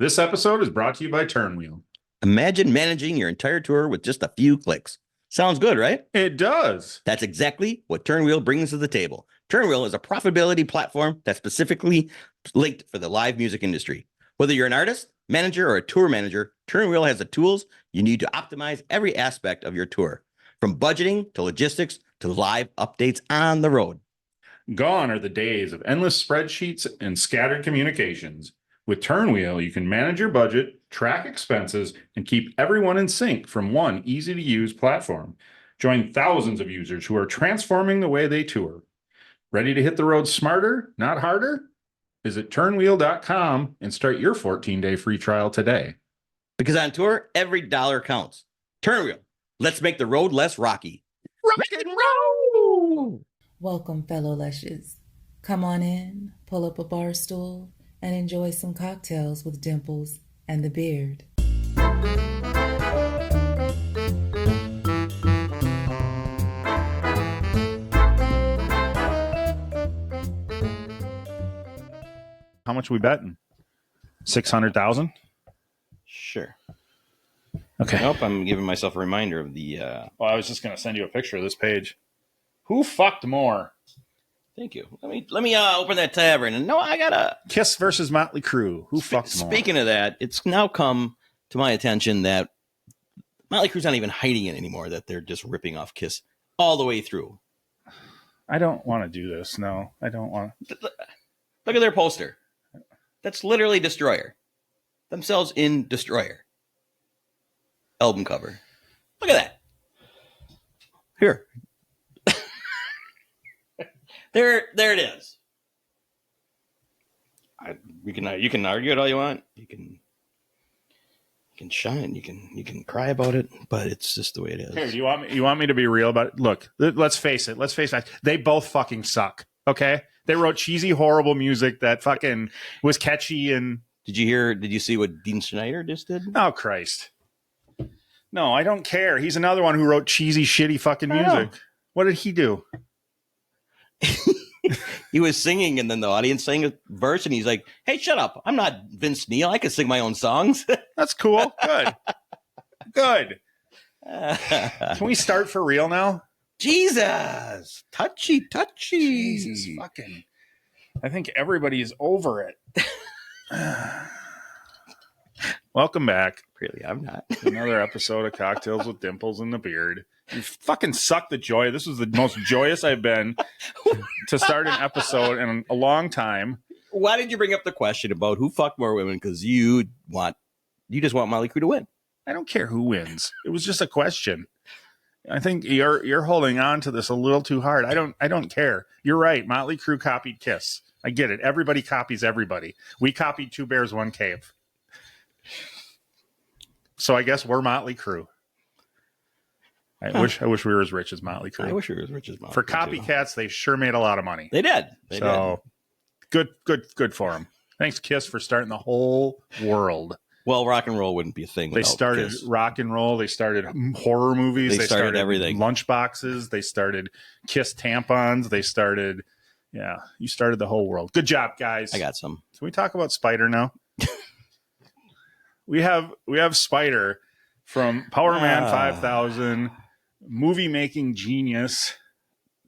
This episode is brought to you by Turnwheel. Imagine managing your entire tour with just a few clicks. Sounds good, right? It does. That's exactly what Turnwheel brings to the table. Turnwheel is a profitability platform that's specifically linked for the live music industry. Whether you're an artist, manager, or a tour manager, Turnwheel has the tools you need to optimize every aspect of your tour, from budgeting to logistics to live updates on the road. Gone are the days of endless spreadsheets and scattered communications. With Turnwheel, you can manage your budget, track expenses, and keep everyone in sync from one easy-to-use platform. Join thousands of users who are transforming the way they tour. Ready to hit the road smarter, not harder? Visit turnwheel.com and start your 14-day free trial today. Because on tour, every dollar counts. Turnwheel, let's make the road less rocky. Rock and roll! Welcome, fellow lushes. Come on in, pull up a bar stool, and enjoy some cocktails with Dimples and the Beard. How much are we betting? 600,000? Sure. Okay. Nope, I'm giving myself a reminder of the... Well, I was just going to send you a picture of this page. Who fucked more? Thank you. Let me open that tavern. And no, I gotta... Kiss versus Motley Crue. Who fucked more? Speaking of that, it's now come to my attention that Motley Crue's not even hiding it anymore, that they're just ripping off Kiss all the way through. I don't want to do this. No, I don't want to. Look at their poster. That's literally Destroyer. Themselves in Destroyer. Album cover. Look at that. Here. There it is. You can argue it all you want. You can shine. You can cry about it, but it's just the way it is. Here, you want me to be real about it? Look, let's face it. They both fucking suck. Okay, they wrote cheesy, horrible music that fucking was catchy. And Did you see what Dean Schneider just did? Oh Christ! No, I don't care. He's another one who wrote cheesy, shitty fucking music. What did he do? He was singing, and then the audience sang a verse, and he's like, "Hey, shut up! I'm not Vince Neil. I can sing my own songs." That's cool. Good. Can we start for real now? Jesus, touchy. Jesus fucking. I think everybody is over it. Welcome back. Really, I'm not. Another episode of Cocktails with Dimples and the Beard. You fucking suck the joy. This was the most joyous I've been to start an episode in a long time. Why did you bring up the question about who fucked more women? Because you just want Motley Crue to win. I don't care who wins. It was just a question. I think you're holding on to this a little too hard. I don't care. You're right. Motley Crue copied Kiss. I get it. Everybody copies everybody. We copied Two Bears, One Cave. So I guess we're Motley Crue. I wish we were as rich as Motley Crue. I wish we were as rich as Motley Crue. For copycats, they sure made a lot of money. They did. Good for them. Thanks, Kiss, for starting the whole world. Well, rock and roll wouldn't be a thing. They started Kiss. Rock and roll. They started horror movies. They started everything. Lunch boxes. They started Kiss tampons. They started, you started the whole world. Good job, guys. I got some. Can we talk about Spider now? We have Spider from Powerman 5000, movie making genius,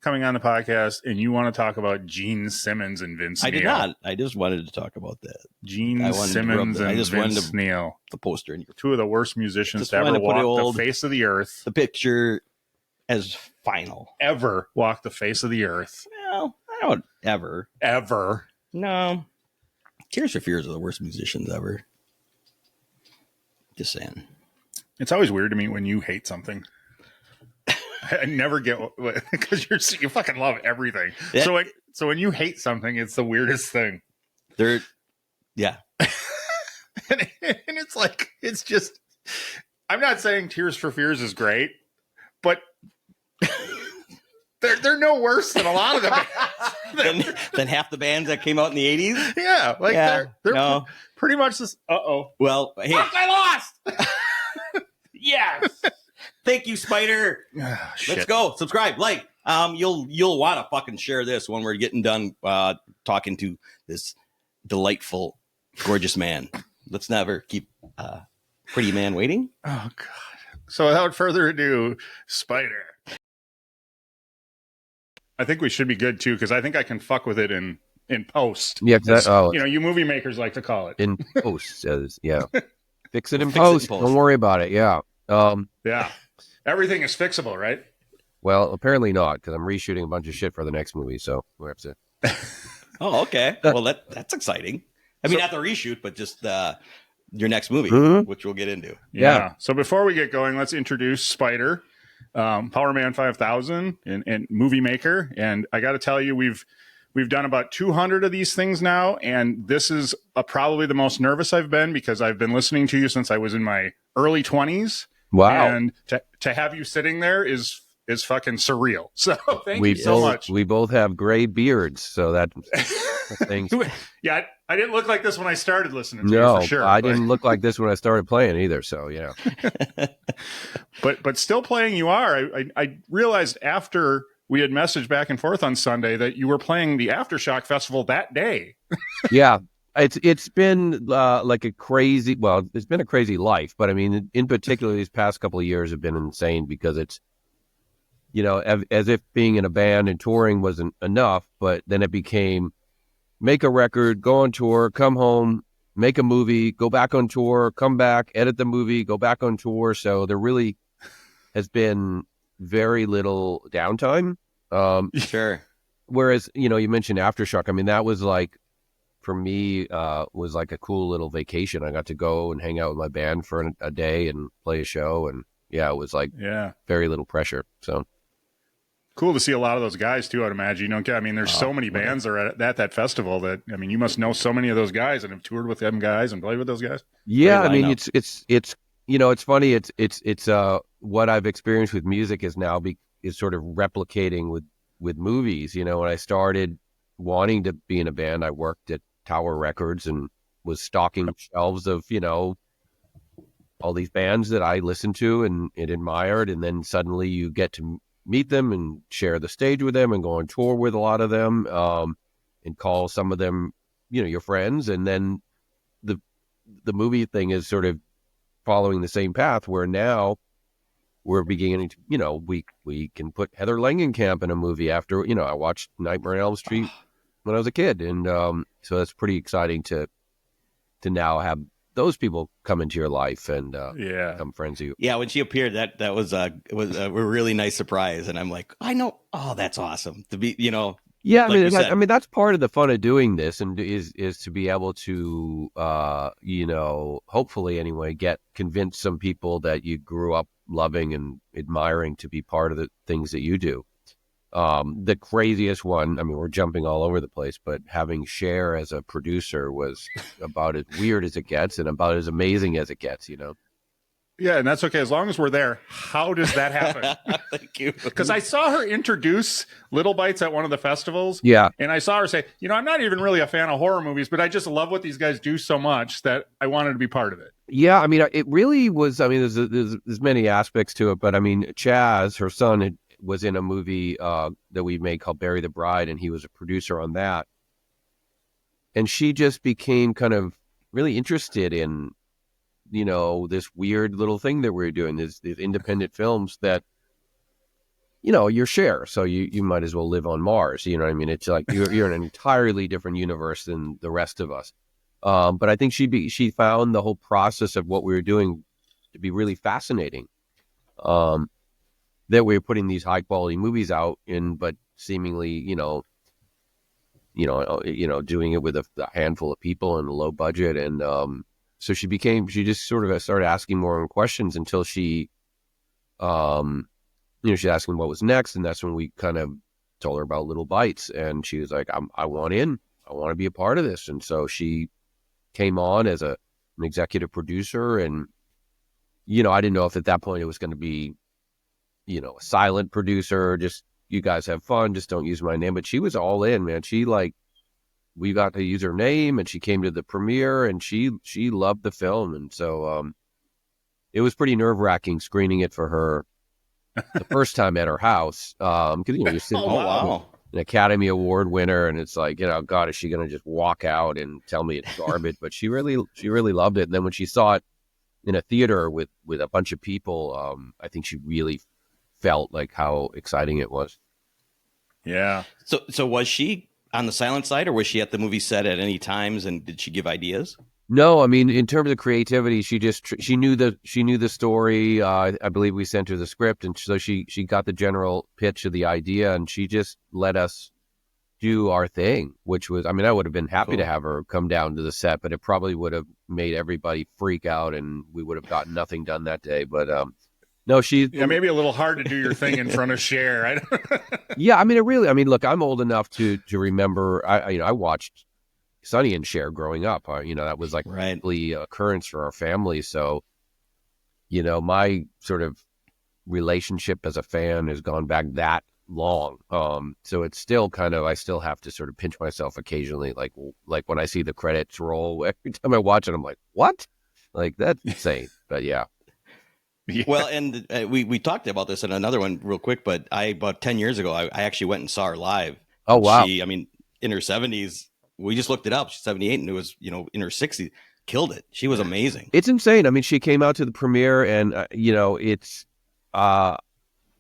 coming on the podcast, and you want to talk about Gene Simmons and Vince Neil. I did not. I just wanted to talk about that. Gene Simmons and Vince Neil. The poster in your two of the worst musicians to ever walk the face of the earth. The picture as final. Ever walk the face of the earth. Well, I don't ever. Ever. No. Tears for Fears are the worst musicians ever. Just saying. It's always weird to me when you hate something. I never get because you fucking love everything. Yeah. So when you hate something, it's the weirdest thing. Yeah. and it's like it's just. I'm not saying Tears for Fears is great, but they're no worse than a lot of the than half the bands that came out in the 80s. Yeah, they're pretty much this. Well, hey, fuck, I lost. Yes. Thank you, Spider. Let's go. Subscribe, like. You'll want to fucking share this when we're getting done talking to this delightful, gorgeous man. let's never keep Pretty Man waiting. Oh, God. So without further ado, Spider. I think we should be good, too, because I think I can fuck with it in post. Yeah, you movie makers like to call it. in post. Yeah. Fix it in Fix it in post. post. Don't worry about it. Yeah. Yeah. Everything is fixable, right? Well, apparently not, because I'm reshooting a bunch of shit for the next movie. So we're up to. Oh, okay. Well, that's exciting. I mean, not the reshoot, but just your next movie, Mhm. which we'll get into. Yeah. So before we get going, let's introduce Spider, Powerman 5000, and movie maker. And I got to tell you, we've done about 200 of these things now, and this is probably the most nervous I've been because I've been listening to you since I was in my early 20s. Wow. And to have you sitting there is fucking surreal. So thank we you so much. We both have gray beards, so that things. Yeah, I didn't look like this when I started listening to No, you for sure. I didn't look like this when I started playing either. So yeah. But still playing you are. I realized after we had messaged back and forth on Sunday that you were playing the Aftershock Festival that day. Yeah. It's been like a crazy. Well, it's been a crazy life, but I mean, in particular, these past couple of years have been insane because it's, as if being in a band and touring wasn't enough, but then it became make a record, go on tour, come home, make a movie, go back on tour, come back, edit the movie, go back on tour. So there really has been very little downtime. Sure. Whereas, you mentioned Aftershock. I mean, that was like, for me, was like a cool little vacation. I got to go and hang out with my band for a day and play a show. And yeah, it was like very little pressure. So cool to see a lot of those guys too, I'd imagine. I mean, there's so many bands that are at that festival that, I mean, you must know so many of those guys and have toured with them guys and played with those guys. Yeah, Great I mean, lineup. it's funny. It's what I've experienced with music is now is sort of replicating with movies. When I started wanting to be in a band, I worked at Tower Records and was stocking shelves of, all these bands that I listened to and admired. And then suddenly you get to meet them and share the stage with them and go on tour with a lot of them, and call some of them, your friends. And then the movie thing is sort of following the same path where now we're beginning to, we can put Heather Langenkamp in a movie after, I watched Nightmare on Elm Street when I was a kid. And so that's pretty exciting to now have those people come into your life and become friends of you. Yeah, when she appeared, that was a really nice surprise, and I'm like, I know, oh, that's awesome to be, Yeah, like you said. I mean that's part of the fun of doing this, and is to be able to, hopefully anyway, convince some people that you grew up loving and admiring to be part of the things that you do. The craziest one, I mean, we're jumping all over the place, but having Cher as a producer was about as weird as it gets and about as amazing as it gets, Yeah, and that's okay. As long as we're there, how does that happen? Thank you. Because I saw her introduce Little Bites at one of the festivals. Yeah. And I saw her say, I'm not even really a fan of horror movies, but I just love what these guys do so much that I wanted to be part of it. Yeah, I mean, it really was, I mean, there's many aspects to it, but I mean, Chaz, her son, was in a movie that we made called Bury the Bride, and he was a producer on that. And she just became kind of really interested in, this weird little thing that we're doing, these independent films that, you're Cher, so you might as well live on Mars. You know what I mean? It's like you're in an entirely different universe than the rest of us. But I think she found the whole process of what we were doing to be really fascinating. That we were putting these high quality movies out in, but seemingly, doing it with a handful of people and a low budget. And so she just sort of started asking more questions until she's asking what was next. And that's when we kind of told her about Little Bites. And she was like, I want to be a part of this. And so she came on as an executive producer. And, I didn't know if at that point it was going to be, a silent producer, just you guys have fun, just don't use my name. But she was all in, man. We got to use her name, and she came to the premiere, and she loved the film. And so it was pretty nerve-wracking screening it for her the first time at her house. Because you're sitting, Oh, wow. an Academy Award winner, and it's like, God, is she going to just walk out and tell me it's garbage? But she really loved it. And then when she saw it in a theater with a bunch of people, I think she really felt like how exciting it was. Yeah. So was she on the silent side, or was she at the movie set at any times, and did she give ideas? No, I mean, in terms of creativity, she knew the story. I believe we sent her the script, and so she got the general pitch of the idea, and she just let us do our thing, which was, I mean, I would have been happy to have her come down to the set, but it probably would have made everybody freak out, and we would have gotten nothing done that day. But no, maybe a little hard to do your thing in front of Cher. Yeah, I mean, look, I'm old enough to remember. I watched Sonny and Cher growing up. That was like right. a occurrence for our family. So, my sort of relationship as a fan has gone back that long. So it's still I still have to sort of pinch myself occasionally, like when I see the credits roll. Every time I watch it, I'm like, what? Like, that's insane. But yeah. Yeah. Well, and we talked about this in another one real quick, but about 10 years ago, I actually went and saw her live. Oh, wow. She, I mean, in her 70s, we just looked it up. She's 78, and it was, in her 60s, killed it. She was amazing. It's insane. I mean, she came out to the premiere, and, it's, I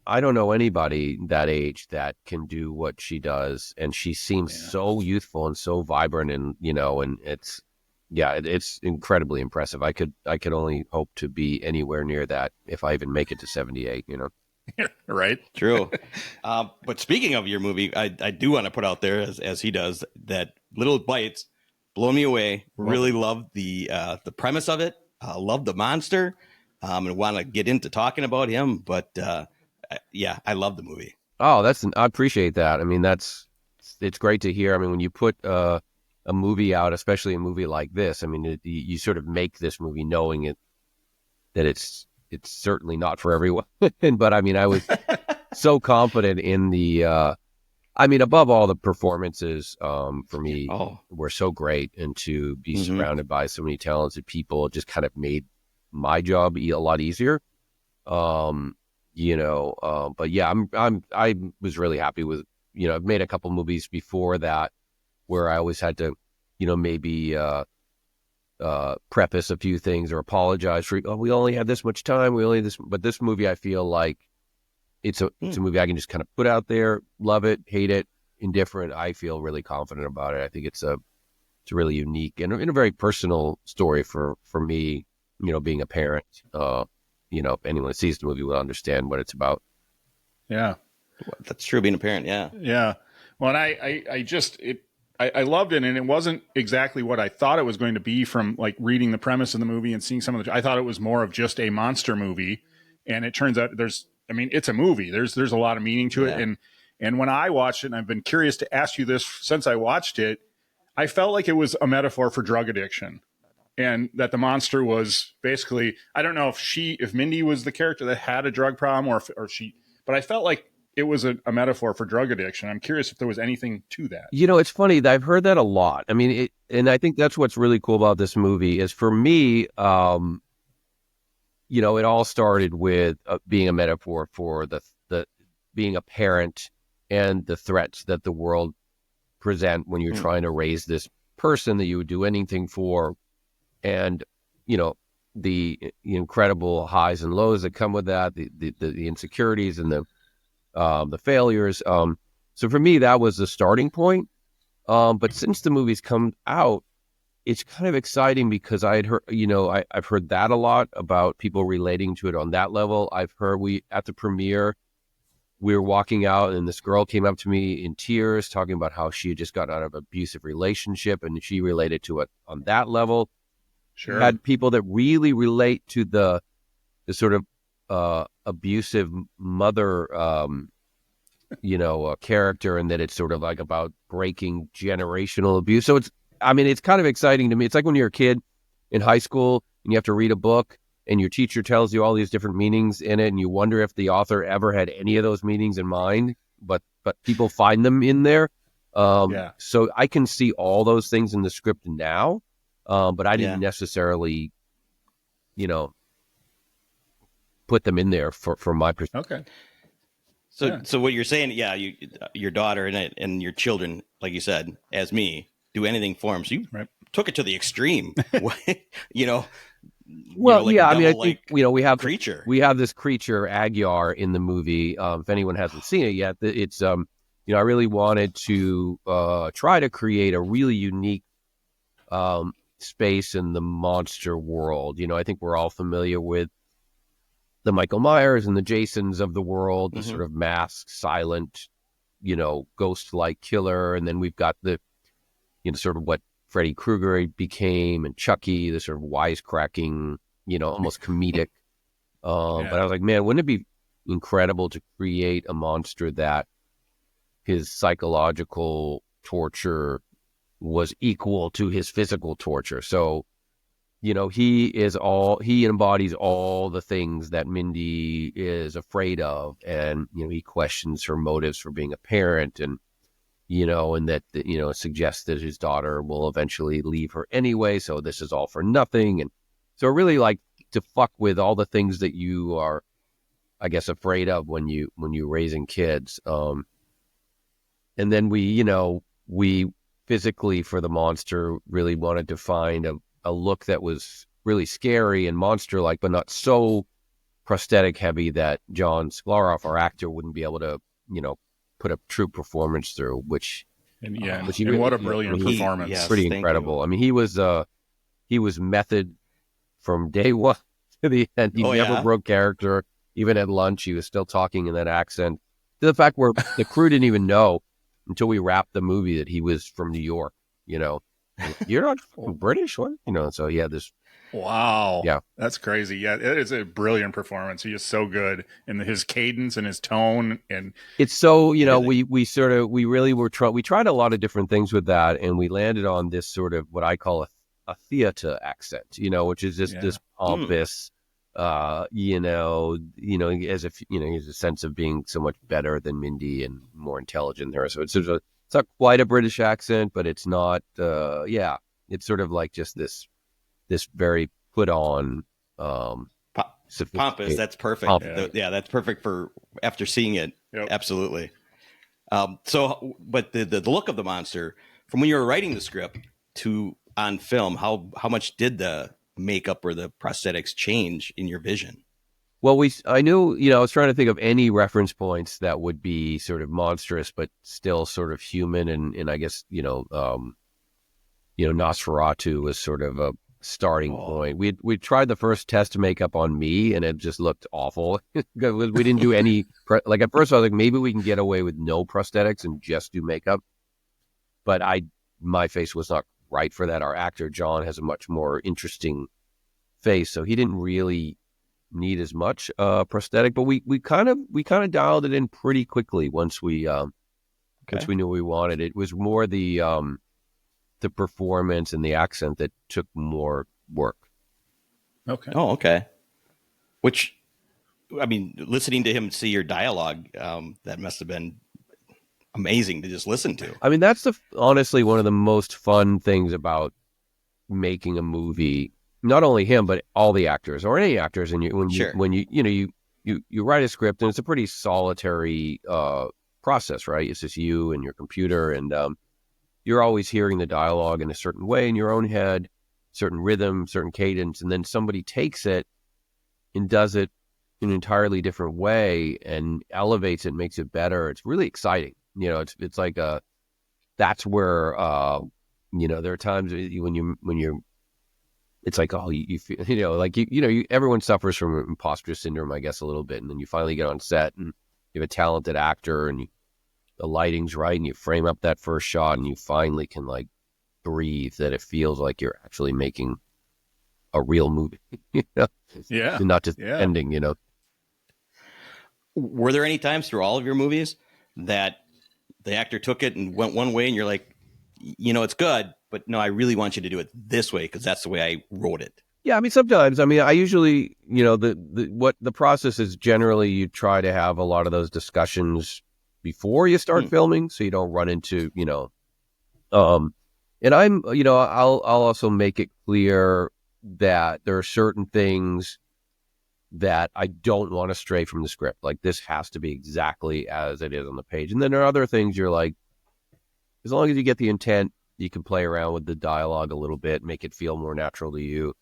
don't know anybody that age that can do what she does. And she seems so youthful and so vibrant, and, and it's incredibly impressive. I could only hope to be anywhere near that if I even make it to 78, Right. True. But speaking of your movie, I do want to put out there, as he does, that Little Bites blow me away. Really love the premise of it. Love the monster, and want to get into talking about him. But I love the movie. Oh, I appreciate that. I mean, it's great to hear. I mean, when you put a movie out, especially a movie like this, I mean, you sort of make this movie knowing that it's certainly not for everyone. But I mean, I was so confident in the, above all, the performances for me were so great, and to be surrounded by so many talented people just kind of made my job a lot easier. But yeah, I was really happy with, I've made a couple movies before that where I always had to, maybe preface a few things or apologize for, we only had this much time, but this movie, I feel like it's a movie I can just kind of put out there, love it, hate it, indifferent. I feel really confident about it. I think it's a really unique and a very personal story for me, being a parent. If anyone sees the movie will understand what it's about. Yeah. That's true, being a parent, yeah. Yeah. Well, and I loved it, and it wasn't exactly what I thought it was going to be from like reading the premise of the movie and seeing some of I thought it was more of just a monster movie, and it turns out it's a movie. There's a lot of meaning to it, and when I watched it, and I've been curious to ask you this since I watched it, I felt like it was a metaphor for drug addiction, and that the monster was basically, I don't know if Mindy was the character that had a drug problem or she, but I felt like it was a metaphor for drug addiction. I'm curious if there was anything to that. It's funny that I've heard that a lot. I mean, and I think that's what's really cool about this movie is, for me, it all started with being a metaphor for the being a parent and the threats that the world present when you're trying to raise this person that you would do anything for, and the incredible highs and lows that come with that, the insecurities and the failures. So for me, that was the starting point. But since the movie's come out, it's kind of exciting because I had heard, I've heard that a lot about people relating to it on that level. I've heard at the premiere, we were walking out and this girl came up to me in tears talking about how she had just gotten out of an abusive relationship, and she related to it on that level. Sure. Had people that really relate to the sort of abusive mother, character, and that it's sort of like about breaking generational abuse. So it's kind of exciting to me. It's like when you're a kid in high school and you have to read a book and your teacher tells you all these different meanings in it, and you wonder if the author ever had any of those meanings in mind, but people find them in there. So I can see all those things in the script now, but I didn't necessarily, put them in there for my perspective. Okay. So what you're saying, your daughter and your children, like you said, as me, do anything for them. So you took it to the extreme, you know. Well, like I mean, I think we have this creature Agyar in the movie. If anyone hasn't seen it yet, it's I really wanted to try to create a really unique space in the monster world. I think we're all familiar with the Michael Myers and the Jasons of the world, the sort of masked, silent, ghost-like killer, and then we've got the sort of what Freddy Krueger became, and Chucky, the sort of wisecracking, almost comedic. But I was like, man, wouldn't it be incredible to create a monster that his psychological torture was equal to his physical torture? So, he embodies all the things that Mindy is afraid of. And, he questions her motives for being a parent, and that, suggests that his daughter will eventually leave her anyway. So this is all for nothing. And so really like to fuck with all the things that you are, I guess, afraid of when you're raising kids. And then we physically for the monster really wanted to find a look that was really scary and monster-like, but not so prosthetic heavy that John Sklarov, our actor, wouldn't be able to, put a true performance through, which what a brilliant performance. Pretty incredible. I mean, he was method from day one to the end. He never broke character. Even at lunch, he was still talking in that accent, to the fact where the crew didn't even know until we wrapped the movie that he was from New York. You're not British, what? So he had this. Wow. Yeah. That's crazy. Yeah, it is a brilliant performance. He is so good in his cadence and his tone. And it's so, we tried a lot of different things with that, and we landed on this sort of what I call a theater accent, which is just this pompous, as if, he has a sense of being so much better than Mindy and more intelligent there. So it's not quite a British accent, but it's not, it's sort of like just this very put on, pompous. That's perfect. Pompous. That's perfect for after seeing it. Yep. Absolutely. But the look of the monster from when you were writing the script to on film, how much did the makeup or the prosthetics change in your vision? Well, I knew, I was trying to think of any reference points that would be sort of monstrous, but still sort of human. And I guess, Nosferatu was sort of a starting point. We tried the first test makeup on me, and it just looked awful. We didn't do any, like at first I was like, maybe we can get away with no prosthetics and just do makeup. But my face was not right for that. Our actor, John, has a much more interesting face, so he didn't really need as much prosthetic, but we kind of dialed it in pretty quickly once we knew we wanted it. It was more the performance and the accent that took more work. Okay. Oh, okay. Which, I mean, listening to him see your dialogue, that must have been amazing to just listen to. I mean, that's honestly one of the most fun things about making a movie. Not only him, but all the actors or any actors. And when you write a script, and it's a pretty solitary process, right? It's just you and your computer, and you're always hearing the dialogue in a certain way in your own head, certain rhythm, certain cadence, and then somebody takes it and does it in an entirely different way and elevates it, makes it better. It's really exciting. It's like that's where there are times when you're. It's like, oh, you feel, like everyone suffers from imposter syndrome, I guess, a little bit, and then you finally get on set and you have a talented actor, and the lighting's right, and you frame up that first shot, and you finally can like breathe. That it feels like you're actually making a real movie, Yeah, and not just ending. Were there any times through all of your movies that the actor took it and went one way, and you're like, it's good, but no, I really want you to do it this way because that's the way I wrote it? Yeah, I mean, sometimes. I mean, I usually, the process is generally you try to have a lot of those discussions before you start filming, so you don't run into, and I'll also make it clear that there are certain things that I don't want to stray from the script. Like, this has to be exactly as it is on the page. And then there are other things you're like, as long as you get the intent, you can play around with the dialogue a little bit, make it feel more natural to you.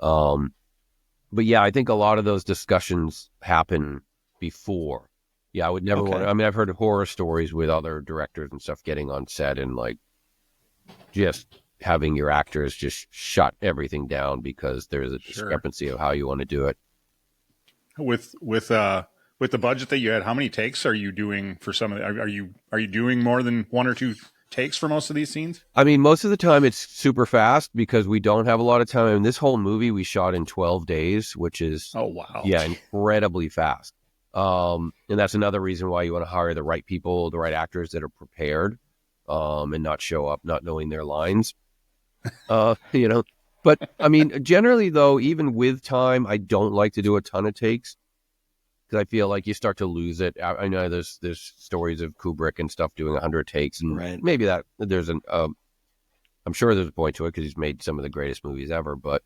But yeah, I think a lot of those discussions happen before. Yeah, I would never want to. I mean, I've heard horror stories with other directors and stuff getting on set and like just having your actors just shut everything down because there's a discrepancy of how you want to do it. With the budget that you had, how many takes are you doing for some of the, are you doing more than 1 or 2 takes for most of these scenes? I mean, most of the time it's super fast because we don't have a lot of time. And this whole movie we shot in 12 days, which is incredibly fast. And that's another reason why you want to hire the right people, the right actors that are prepared, and not show up not knowing their lines. But I mean, generally though, even with time, I don't like to do a ton of takes because I feel like you start to lose it. I know there's stories of Kubrick and stuff doing 100 takes, and maybe that there's I'm sure there's a point to it because he's made some of the greatest movies ever. But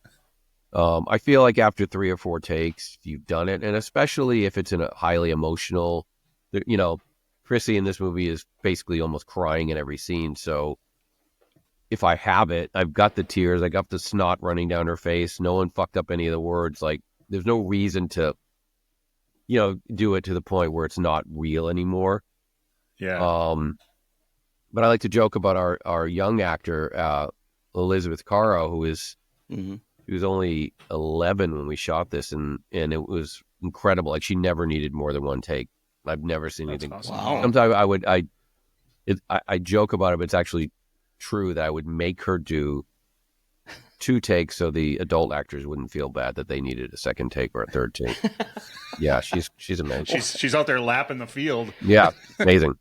I feel like after 3 or 4 takes, you've done it, and especially if it's in a highly emotional, Chrissy in this movie is basically almost crying in every scene, so. If I have it, I've got the tears, I got the snot running down her face. No one fucked up any of the words. Like, there's no reason to, do it to the point where it's not real anymore. Yeah. But I like to joke about our young actor, Elizabeth Caro, who is, she was only 11 when we shot this, and it was incredible. Like, she never needed more than 1 take. I've never seen anything. Awesome. Wow. Sometimes I joke about it, but it's actually true that I would make her do 2 takes so the adult actors wouldn't feel bad that they needed a 2nd take or a 3rd take. Yeah, she's amazing. She's out there lapping the field. Yeah, amazing.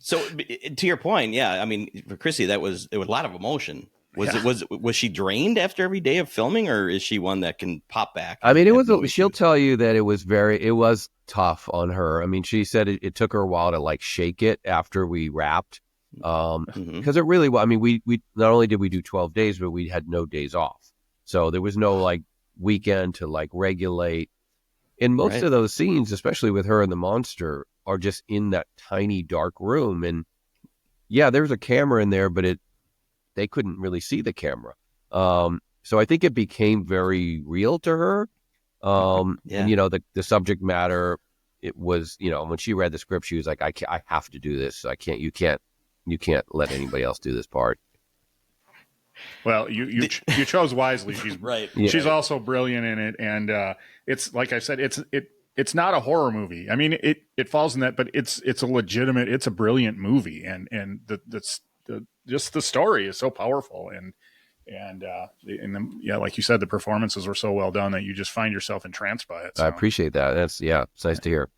So to your point, yeah, I mean, for Chrissy, it was a lot of emotion. Was she drained after every day of filming, or is she one that can pop back? I mean, she'll tell you that it was tough on her. I mean, she said it took her a while to like shake it after we wrapped. Because it really, I mean, we not only did we do 12 days, but we had no days off. So there was no like weekend to like regulate. And most of those scenes, especially with her and the monster, are just in that tiny dark room. And yeah, there's a camera in there, but they couldn't really see the camera. So I think it became very real to her. And the subject matter, it was, when she read the script, she was like, I have to do this. You can't let anybody else do this part. Well, you chose wisely. She's right. She's also brilliant in it, and it's like I said, it's not a horror movie. I mean, it falls in that, but it's a brilliant movie, and just the story is so powerful, and like you said, the performances were so well done that you just find yourself entranced by it. So. I appreciate that. It's nice to hear.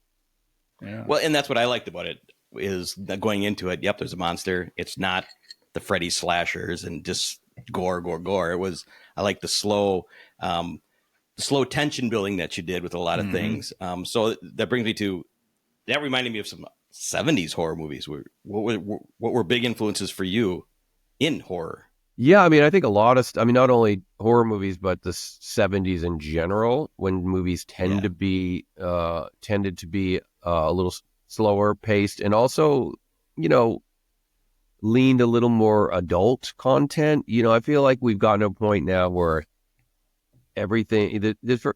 Yeah. Well, and that's what I liked about it. Is going into it, yep, there's a monster. It's not the Freddy slashers and just gore. I like the slow tension building that you did with a lot of things. So that brings me to, that reminded me of some 70s horror movies. What were big influences for you in horror? Yeah, I mean, I think a lot of, not only horror movies, but the 70s in general, when movies tended to be a little slower paced, and also, leaned a little more adult content. I feel like we've gotten to a point now where everything, there's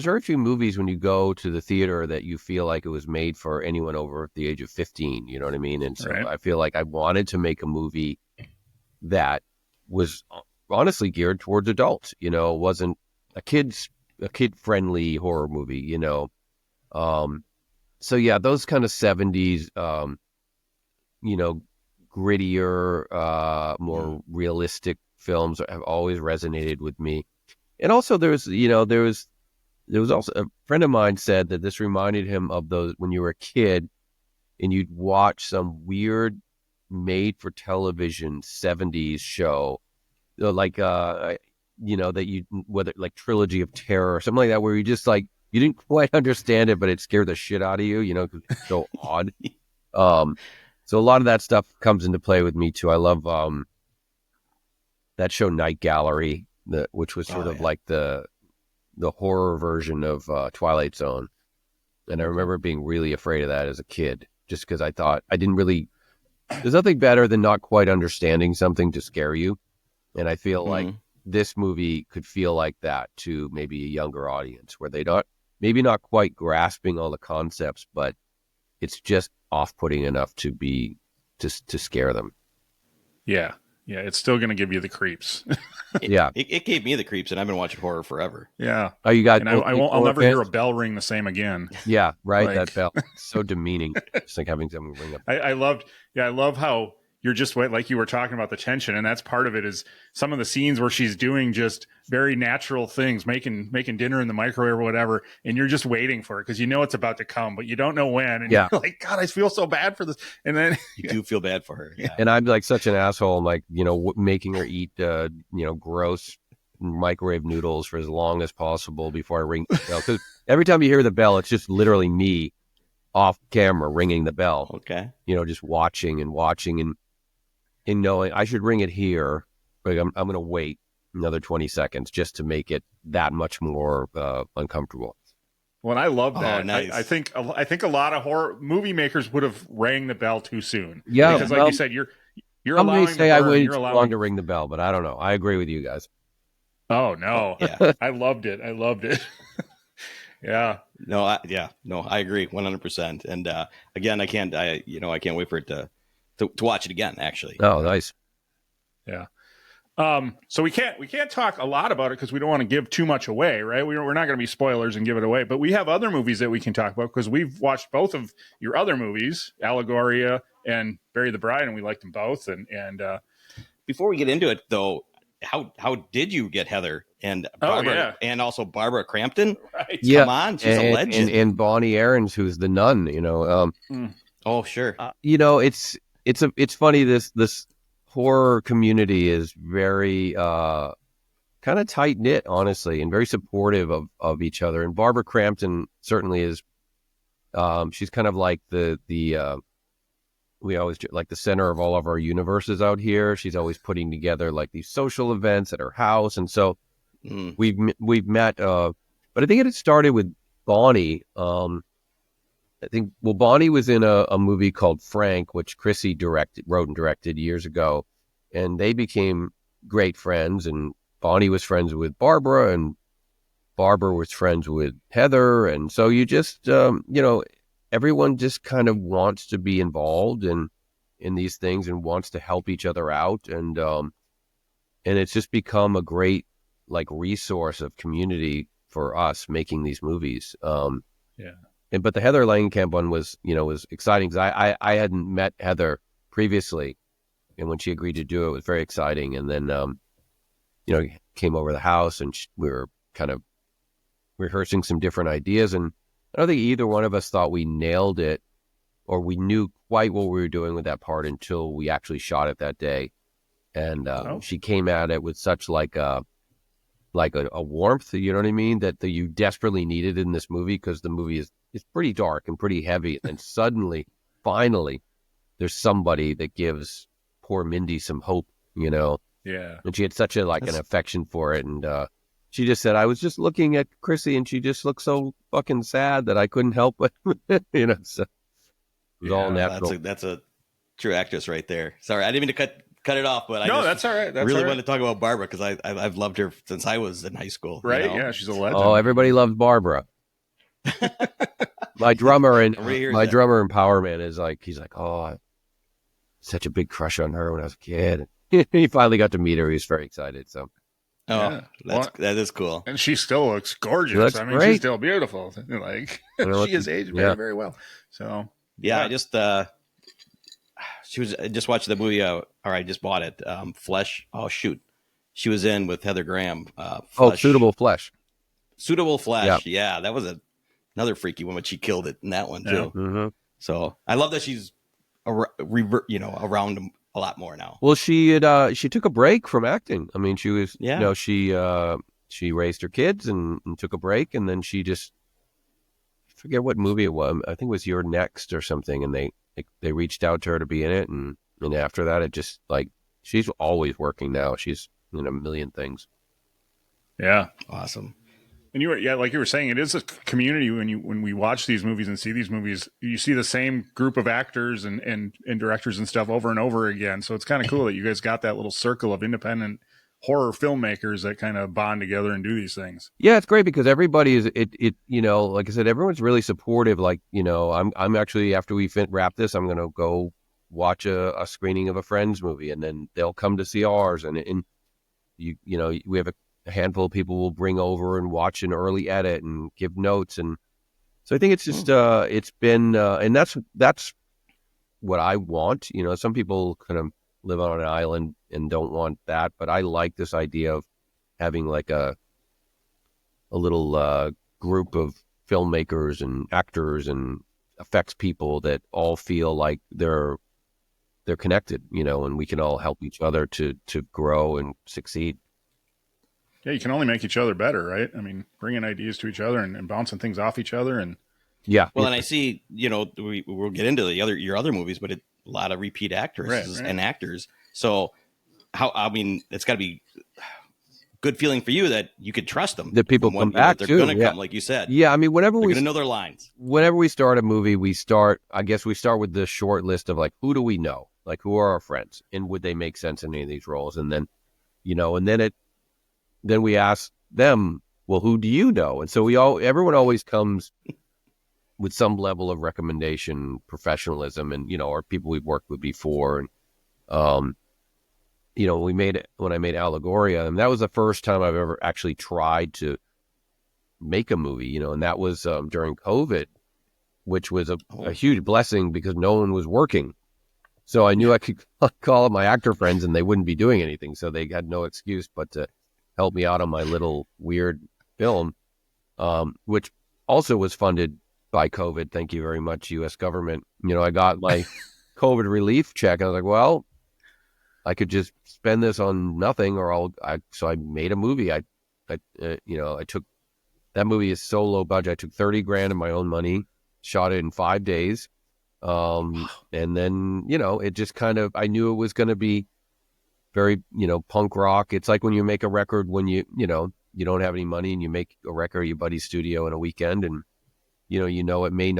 very few movies when you go to the theater that you feel like it was made for anyone over the age of 15, you know what I mean? And so I feel like I wanted to make a movie that was honestly geared towards adults, wasn't a kid friendly horror movie, So yeah, those kind of 70s, grittier, more realistic films have always resonated with me. And also there was also a friend of mine said that this reminded him of those when you were a kid and you'd watch some weird made for television 70s show, that whether like Trilogy of Terror or something like that, where you just like, you didn't quite understand it, but it scared the shit out of you, because it's so odd. So a lot of that stuff comes into play with me too. I love that show Night Gallery, which was sort of like the the horror version of Twilight Zone, and I remember being really afraid of that as a kid, just because I thought I didn't really. There's nothing better than not quite understanding something to scare you, and I feel like this movie could feel like that to maybe a younger audience, where they maybe not quite grasping all the concepts, but it's just off-putting enough to scare them. Yeah. Yeah. It's still going to give you the creeps. Yeah. It gave me the creeps, and I've been watching horror forever. Yeah. Oh, you got? And I'll never hear a bell ring the same again. Yeah, right. Like- That bell, it's so demeaning. Just like having someone ring up. I love how you're just like you were talking about the tension, and that's part of it is some of the scenes where she's doing just very natural things, making dinner in the microwave or whatever, and you're just waiting for it because you know it's about to come, but you don't know when. And Yeah. you're like, God, I feel so bad for this. And then You do feel bad for her. Yeah. And I'm like such an asshole. I'm like, making her eat, gross microwave noodles for as long as possible before I ring the bell. Because every time you hear the bell, it's just literally me off camera ringing the bell. Okay. Just watching and knowing I should ring it here. Like I'm going to wait another 20 seconds just to make it that much more uncomfortable. Well, I love that. Oh, nice. I think a lot of horror movie makers would have rang the bell too soon. Yeah, because like you said, you're Some may allowing. say I the burn, waited you're too allowing. long to ring the bell, but I don't know. I agree with you guys. Oh no! Yeah. I loved it. Yeah. No, I agree 100%. And again, I can't wait for it to watch it again. Actually. Oh, nice. Yeah. So we can't talk a lot about it because we don't want to give too much away, right? We're not going to be spoilers and give it away, but we have other movies that we can talk about because we've watched both of your other movies, Allegoria and Bury the Bride, and we liked them both. And Before we get into it, though, how did you get Heather and Barbara and also Barbara Crampton? right. Yeah. Come on, she's a legend. And Bonnie Aarons, who's the nun, Oh, sure. it's funny. This horror community is very kind of tight knit, honestly, and very supportive of each other. And Barbara Crampton certainly is. She's kind of like we always like the center of all of our universes out here. She's always putting together like these social events at her house, and so we've met. But I think it had started with Bonnie. I think Bonnie was in a movie called Frank, which Chrissy wrote and directed years ago, and they became great friends. And Bonnie was friends with Barbara, and Barbara was friends with Heather, and so you just everyone just kind of wants to be involved in these things and wants to help each other out, and it's just become a great like resource of community for us making these movies. But the Heather Langenkamp one was exciting because I hadn't met Heather previously, and when she agreed to do it, it was very exciting. And then came over the house, and we were kind of rehearsing some different ideas, and I don't think either one of us thought we nailed it or we knew quite what we were doing with that part until we actually shot it that day. And she came at it with such like a warmth, you know what I mean, that you desperately needed in this movie, because the movie is pretty dark and pretty heavy. And suddenly, finally, there's somebody that gives poor Mindy some hope, Yeah. And she had such an affection for it. And she just said, I was just looking at Chrissy and she just looked so fucking sad that I couldn't help but, so it was all natural. That's a true actress right there. Sorry, I didn't mean to cut it off, but that's all right. That's really all right. wanted to talk about Barbara because I've loved her since I was in high school. Right? Yeah, she's a legend. Oh, everybody loves Barbara. My drummer in Powerman is he's like, oh, I had such a big crush on her when I was a kid. He finally got to meet her. He was very excited. So. Oh, yeah. That is cool. And she still looks gorgeous. Looks I mean, great. she's still beautiful. Like she has aged very, very well. So I just I just watched the movie. Or I just bought it. Flesh. Oh shoot, she was in with Heather Graham. Suitable Flesh. Suitable Flesh. Yeah, that was another freaky one, but she killed it in that one too. Yeah. Mm-hmm. So I love that she's around a lot more now. Well, she took a break from acting. I mean, she was, she raised her kids and took a break, and then she just, I forget what movie it was. I think it was You're Next or something, and they reached out to her to be in it, and after that, it just she's always working now. She's in a million things. Yeah, awesome. And you were, yeah, like you were saying, it is a community. When we watch these movies and see these movies, you see the same group of actors and directors and stuff over and over again. So it's kind of cool that you guys got that little circle of independent horror filmmakers that kind of bond together and do these things. Yeah, it's great because everybody is you know, like I said, everyone's really supportive. Like, you know, I'm actually, after we wrap this, I'm gonna go watch a screening of a friend's movie, and then they'll come to see ours, and you know, we have a handful of people will bring over and watch an early edit and give notes, and so I think it's just it's been and that's what I want. You know, some people kind of live on an island and don't want that, but I like this idea of having like a little group of filmmakers and actors and effects people that all feel like they're connected, you know, and we can all help each other to grow and succeed. Yeah, you can only make each other better, right? I mean, bringing ideas to each other and bouncing things off each other, and well, and I see, you know, we'll get into your other movies, but a lot of repeat actors and actors. So I mean, it's got to be good feeling for you that you could trust them. That people come back they're too. going to come, like you said. Yeah, I mean, they're going to know their lines. Whenever we start a movie, we start with the short list of like, who do we know? Like, who are our friends? And would they make sense in any of these roles? And then, you know, and then we ask them, well, who do you know? And so everyone always comes with some level of recommendation, professionalism, and, you know, or people we've worked with before. And, you know, when I made Allegoria, and that was the first time I've ever actually tried to make a movie, you know, and that was during COVID, which was a huge blessing because no one was working. So I knew I could call up my actor friends and they wouldn't be doing anything. So they had no excuse but to help me out on my little weird film, which also was funded by COVID. Thank you very much, U.S. government. You know, I got my COVID relief check. I was like, well, I could just spend this on nothing, or so I made a movie. You know, I took, that movie is so low budget. I took $30,000 of my own money, shot it in 5 days. And then, you know, it just kind of, I knew it was going to be very, you know, punk rock. It's like when you make a record, when you know, you don't have any money and you make a record at your buddy's studio in a weekend, and, you know, it may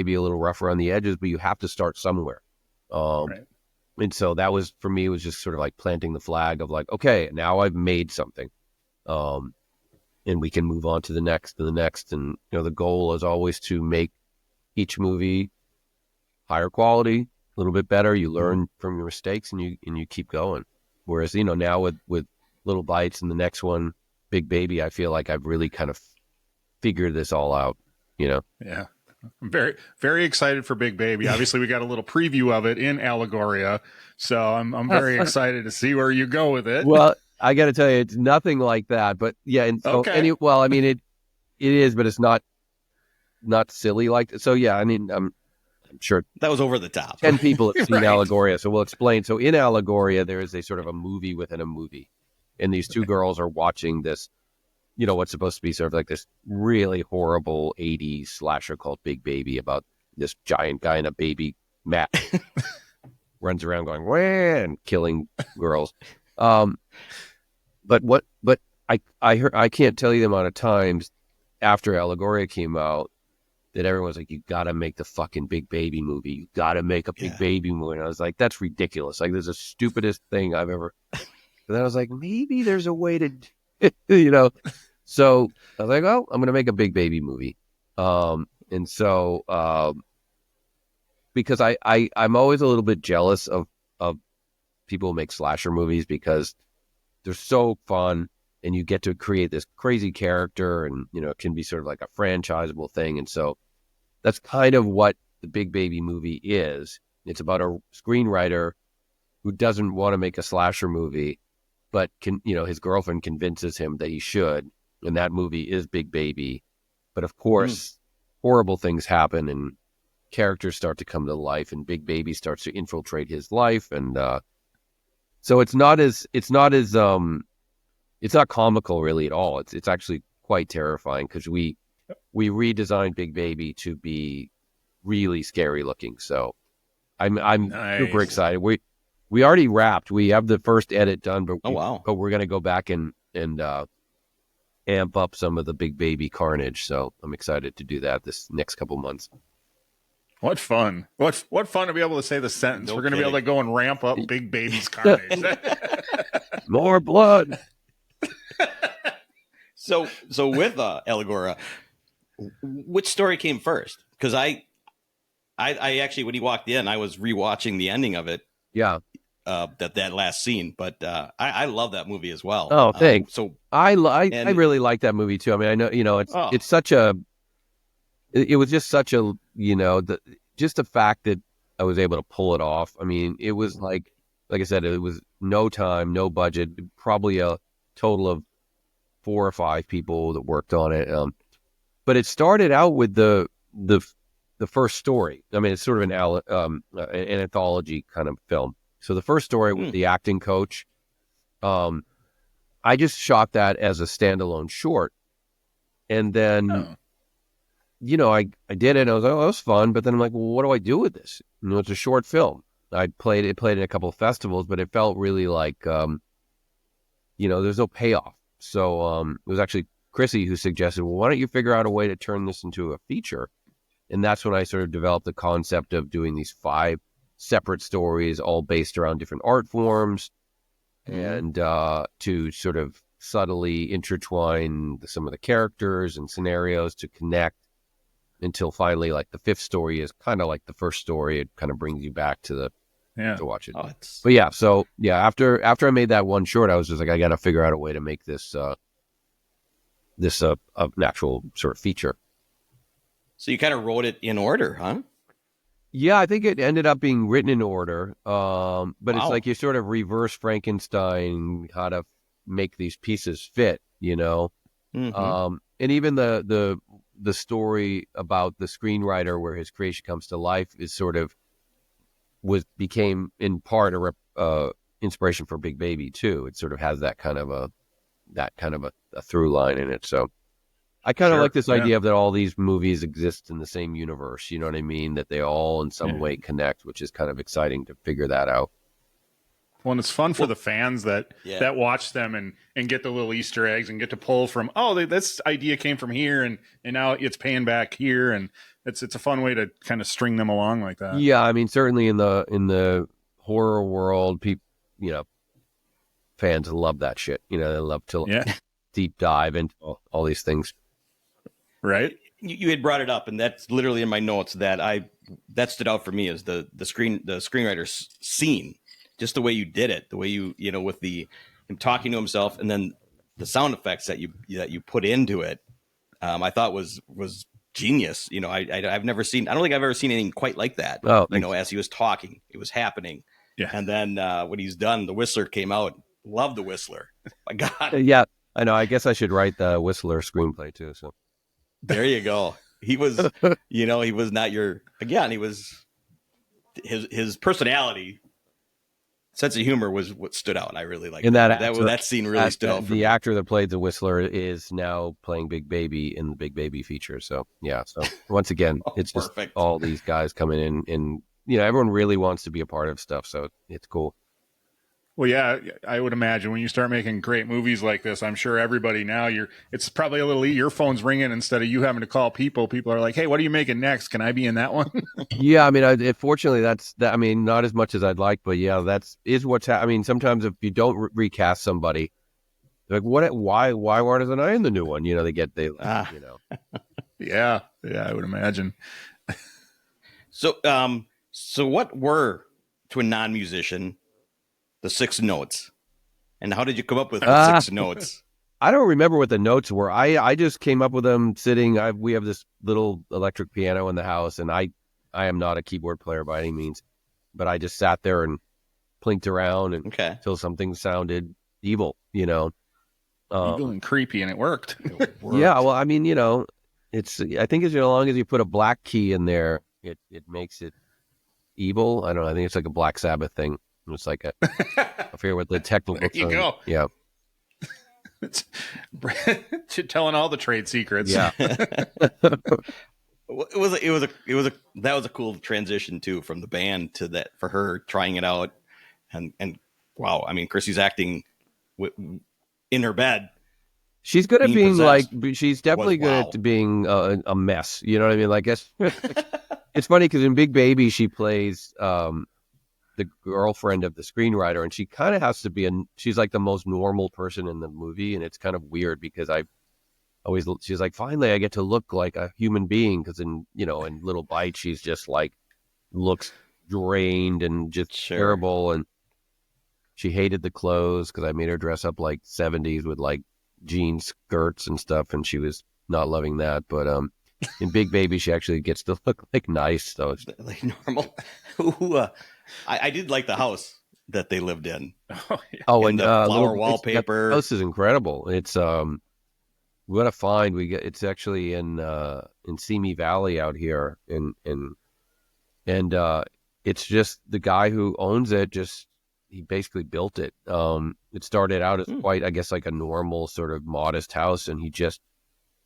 be a little rough around the edges, but you have to start somewhere. Right. And so that was, for me, it was just sort of like planting the flag of like, okay, now I've made something. And we can move on to the next and the next. And, you know, the goal is always to make each movie higher quality, a little bit better. You learn from your mistakes and you keep going. Whereas, you know, now with Little Bites and the next one, Big Baby, I feel like I've really kind of figured this all out, you know? Yeah. I'm very, very excited for Big Baby. Obviously, we got a little preview of it in Allegoria, so I'm very excited to see where you go with it. Well, I got to tell you, it's nothing like that. But yeah, and so well, I mean, it is, but it's not silly like that. So yeah, I mean, I'm sure that was over the top. 10 people have seen Right. Allegoria, so we'll explain. So in Allegoria, there is a sort of a movie within a movie, and these two girls are watching this, you know, what's supposed to be sort of like this really horrible 80s slasher called Big Baby, about this giant guy in a baby mat runs around going, wah, and killing girls. But I can't tell you the amount of times after Allegoria came out that everyone's like, you got to make the fucking Big Baby movie. You got to make a Big Baby movie. And I was like, that's ridiculous. Like, there's the stupidest thing I've ever. But then I was like, maybe there's a way to, you know. So I was like, oh, I'm going to make a Big Baby movie. And so because I'm always a little bit jealous of people who make slasher movies because they're so fun and you get to create this crazy character, and, you know, it can be sort of like a franchisable thing. And so that's kind of what the Big Baby movie is. It's about a screenwriter who doesn't want to make a slasher movie, but his girlfriend convinces him that he should. And that movie is Big Baby. But of course, horrible things happen and characters start to come to life, and Big Baby starts to infiltrate his life. And so it's not comical really at all. It's actually quite terrifying because we redesigned Big Baby to be really scary looking. So I'm Nice. super excited. We already wrapped. We have the first edit done, but wow. but we're gonna go back and amp up some of the Big Baby carnage. So I'm excited to do that this next couple months. What fun. What fun to be able to say the sentence. No We're going to be able to kidding. go and ramp up Big Baby's carnage. More blood. So with Allegoria, which story came first? Because I actually, when he walked in, I was rewatching the ending of it. Yeah. That last scene, but I love that movie as well. Oh, thanks. So I really like that movie too. I mean, I know, it's such a, it was just such a, just the fact that I was able to pull it off. I mean, it was like I said, it was no time, no budget, probably a total of 4 or 5 people that worked on it. But it started out with the first story. I mean, it's sort of an anthology kind of film. So the first story was the acting coach. I just shot that as a standalone short. And then, I did it and I was like, oh, that was fun. But then I'm like, well, what do I do with this? It's a short film. It played in a couple of festivals, but it felt really like, there's no payoff. So it was actually Chrissy who suggested, well, why don't you figure out a way to turn this into a feature? And that's when I sort of developed the concept of doing these 5 separate stories, all based around different art forms, and to sort of subtly intertwine some of the characters and scenarios to connect until finally, like, the 5th story is kind of like the first story. It kind of brings you back to watch it. But yeah, so yeah, after I made that one short, I was just like, I got to figure out a way to make this an actual sort of feature. So you kind of wrote it in order, huh? Yeah, I think it ended up being written in order. But It's like you sort of reverse Frankenstein how to make these pieces fit, And even the story about the screenwriter where his creation comes to life is sort of became in part a inspiration for Big Baby too. It sort of has that kind of a through line in it. So I kind of like this idea of that all these movies exist in the same universe. You know what I mean? That they all in some way connect, which is kind of exciting to figure that out. Well, and it's fun for the fans that watch them and get the little Easter eggs and get to pull from, this idea came from here and now it's paying back here. And it's a fun way to kind of string them along like that. Yeah. I mean, certainly in the horror world, people, fans love that shit. They love to deep dive into all these things. Right. You had brought it up, and that's literally in my notes that stood out for me as the screenwriter's scene, just the way you did it, the way you with him talking to himself, and then the sound effects that you put into it. I thought was genius. I've never seen. I don't think I've ever seen anything quite like that. Oh, as he was talking, it was happening. Yeah. And then when he's done, the Whistler came out. Love the Whistler. My God. Yeah, I know. I guess I should write the Whistler screenplay too. So. There you go. He was, he was not he was, his personality, sense of humor was what stood out. I really liked that scene really stood out for me. The actor that played the Whistler is now playing Big Baby in the Big Baby feature. So, yeah. So, once again, it's just all these guys coming in and, everyone really wants to be a part of stuff. So, it's cool. Well, yeah, I would imagine when you start making great movies like this, I'm sure everybody now it's probably a little, your phone's ringing instead of you having to call people. People are like, hey, what are you making next? Can I be in that one? Yeah. I mean, fortunately that's that. I mean, not as much as I'd like, but yeah, is what's I mean, sometimes if you don't recast somebody, they're like, why wasn't I in the new one? Yeah. I would imagine. So what were, to a non-musician, the 6 notes, and how did you come up with the 6 notes? I don't remember what the notes were. I just came up with them sitting. We have this little electric piano in the house, and I am not a keyboard player by any means, but I just sat there and plinked around until something sounded evil, Evil and creepy, and it worked. Yeah, well, I mean, I think as long as you put a black key in there, it makes it evil. I don't know. I think it's like a Black Sabbath thing. It's like I forget what the technical there you term. Go. Yeah. It's telling all the trade secrets. Yeah. That was a cool transition too, from the band to that, for her trying it out, and wow, I mean, Chrissy's acting in her bed She's good at being being like, possessed she's definitely was wow. good at being a mess. You know what I mean? Like, it's funny because in Big Baby, she plays the girlfriend of the screenwriter, and she kind of has to be she's like the most normal person in the movie. And it's kind of weird because she's like, finally, I get to look like a human being. Cause in Little Bite, she's just like, looks drained and just Sure. terrible. And she hated the clothes because I made her dress up like 70s with like jean skirts and stuff. And she was not loving that. But, in Big Baby, she actually gets to look like nice. So it's like normal. Ooh, I did like the house that they lived in. and the flower wallpaper. The house is incredible. It's we got to find it's actually in Simi Valley out here, and it's just the guy who owns it. He basically built it. It started out as quite, I guess, like a normal sort of modest house, and he just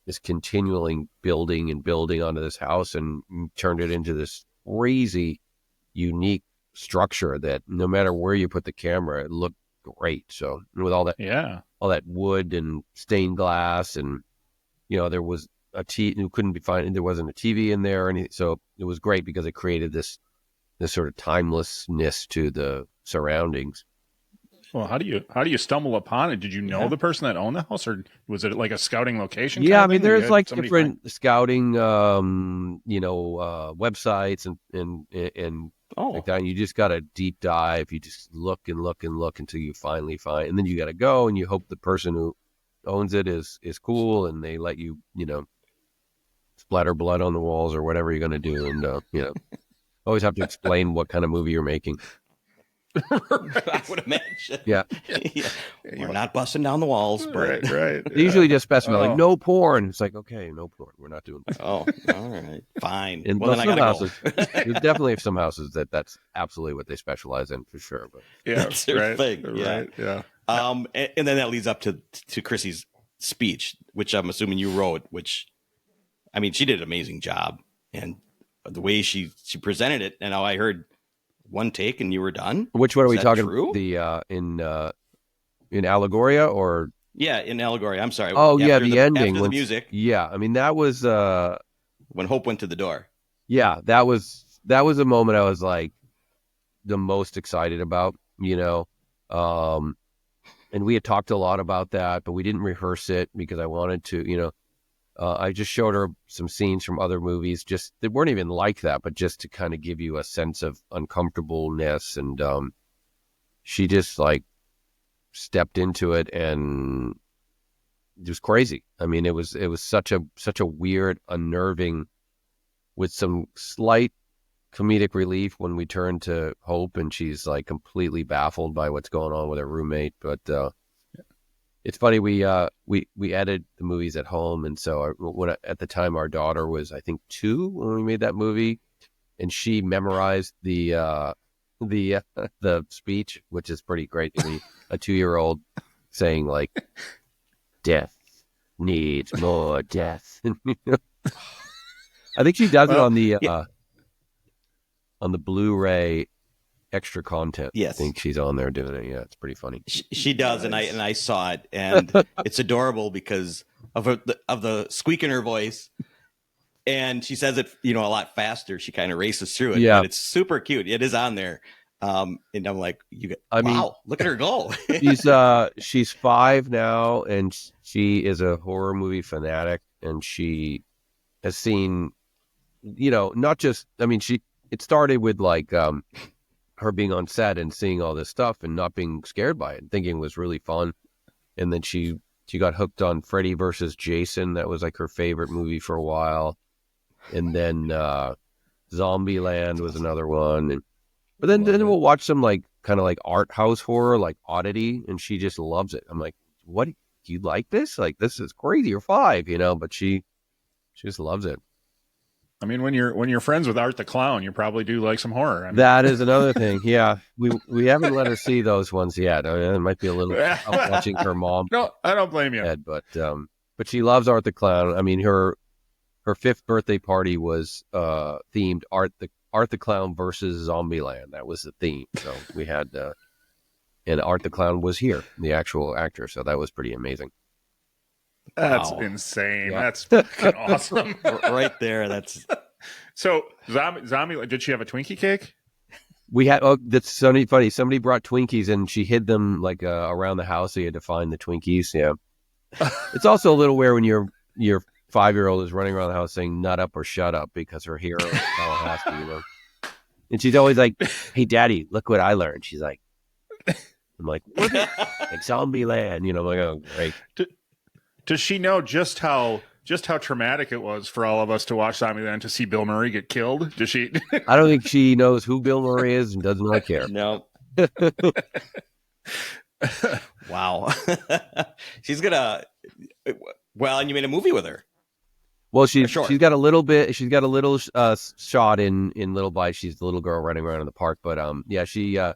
is continually building and building onto this house and turned it into this crazy, unique structure that no matter where you put the camera, it looked great. So with all that wood and stained glass, and there was a there wasn't a TV in there, and so it was great because it created this sort of timelessness to the surroundings. Well, how do you stumble upon it? Did you know the person that owned the house, or was it like a scouting location? Yeah, I mean, there's like different scouting, websites and like that. And you just got to deep dive. You just look and look and look until you finally find, and then you got to go and you hope the person who owns it is cool, and they let you, splatter blood on the walls or whatever you're going to do. And, always have to explain what kind of movie you're making. I would imagine. Yeah. We're not busting down the walls, but right. They usually just specify like no porn. It's like, okay, no porn. We're not doing porn. Oh, all right, fine. And well, then I gotta houses, go. there's definitely some houses that's absolutely what they specialize in for sure. But that's their thing. Yeah. Right, yeah. And then that leads up to Chrissy's speech, which I'm assuming you wrote. Which, I mean, she did an amazing job, and the way she presented it. And I heard one take and you were done. Which one are we talking true? The in Allegoria or in Allegoria? I'm sorry. Oh yeah, the ending after the music. Yeah, I mean that was when Hope went to the door. Yeah, that was a moment I was like the most excited about, and we had talked a lot about that, but we didn't rehearse it because I wanted to, I just showed her some scenes from other movies, just they weren't even like that, but just to kind of give you a sense of uncomfortableness. And she just like stepped into it, and it was crazy. I mean, it was such a weird, unnerving, with some slight comedic relief when we turn to Hope and she's like completely baffled by what's going on with her roommate. But it's funny, we edited the movies at home, and so at the time our daughter was, I think, 2 when we made that movie, and she memorized the speech, which is pretty great to me. A 2-year-old saying like, "Death needs more death." I think she does it on the Blu-ray extra content. Yes. I think she's on there doing it. Yeah, it's pretty funny. She does, and I saw it, and it's adorable because of the squeak in her voice, and she says it a lot faster. She kind of races through it. Yeah, but it's super cute. It is on there, and I'm like, wow, look at her go. She's 5 now, and she is a horror movie fanatic, and she has seen, not just. I mean, it started with like her being on set and seeing all this stuff and not being scared by it and thinking it was really fun. And then she got hooked on Freddy versus Jason. That was like her favorite movie for a while. And then Zombieland was another one. But then we'll watch some like kind of like art house horror, like Oddity, and she just loves it. I'm like, what, do you like this? Like, this is crazy. You're 5, but she just loves it. I mean, when you're friends with Art the Clown, you probably do like some horror. I mean, that is another thing. Yeah, we haven't let her see those ones yet. I mean, it might be a little tough watching her mom. No, I don't blame you. But she loves Art the Clown. I mean, her 5th birthday party was themed Art the Clown versus Zombieland. That was the theme. So we had and Art the Clown was here, the actual actor. So that was pretty amazing. That's Wow. insane. Yeah. That's fucking awesome. Right there. That's So zombie, did she have a Twinkie cake? We had, oh, that's so funny. Somebody brought Twinkies and she hid them like around the house. So you had to find the Twinkies. Yeah. It's also a little weird when your 5-year-old is running around the house saying "nut up" or "shut up" because her hero is Tallahassee, you know. And she's always like, "Hey, Daddy, look what I learned." She's like, "I'm like, what? Like Zombie Land," you know. I'm like, "Oh, great." Does she know just how traumatic it was for all of us to watch Zombieland to see Bill Murray get killed? Does she? I don't think she knows who Bill Murray is and doesn't really care. no. Wow. She's gonna. Well, and you made a movie with her. Well, Sure. she's got a little bit. She's got a little shot in Little Bites. She's the little girl running around in the park. But yeah, she I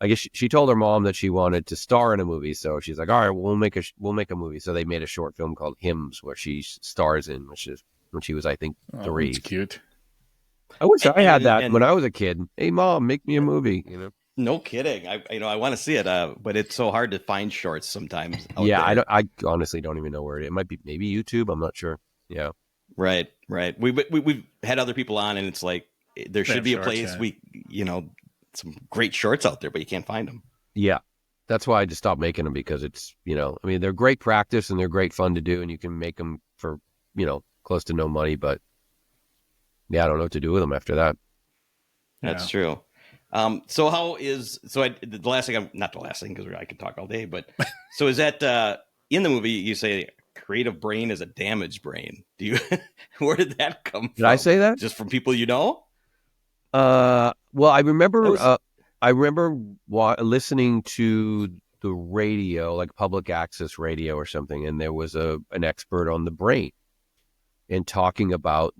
guess she told her mom that she wanted to star in a movie. So she's like, all right, we'll make a movie. So they made a short film called Hymns where she stars in, which is when she was, I think, 3. It's cute. I wish I had that and- when I was a kid. Hey, Mom, make me a movie. You know. No kidding. I want to see it, but it's so hard to find shorts sometimes. out Yeah, there. I honestly don't even know where it is. It might be maybe YouTube. I'm not sure. Yeah. Right. We've had other people on, and it's like there should have be a shorts, place yeah. some great shorts out there, but you can't find them. Yeah. That's why I just stopped making them because it's, I mean, they're great practice and they're great fun to do and you can make them for, close to no money, but yeah, I don't know what to do with them after that. That's true. So the last thing, not the last thing, because I could talk all day, but so is that, in the movie, you say creative brain is a damaged brain. Where did that come from? Did I say that? Just from people you know? Well, I remember, listening to the radio, like public access radio or something, and there was an expert on the brain and talking about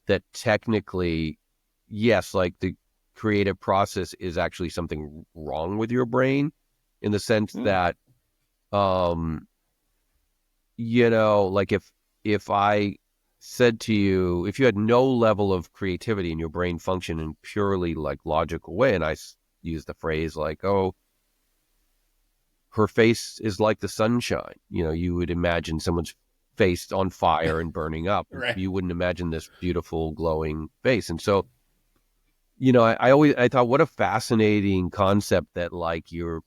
that technically, yes, like the creative process is actually something wrong with your brain in the sense that, like if I said to you, if you had no level of creativity and your brain functioned in purely like logical way, and I use the phrase like, oh, her face is like the sunshine, you would imagine someone's face on fire and burning up. Right. You wouldn't imagine this beautiful glowing face. And so, I thought what a fascinating concept that like you're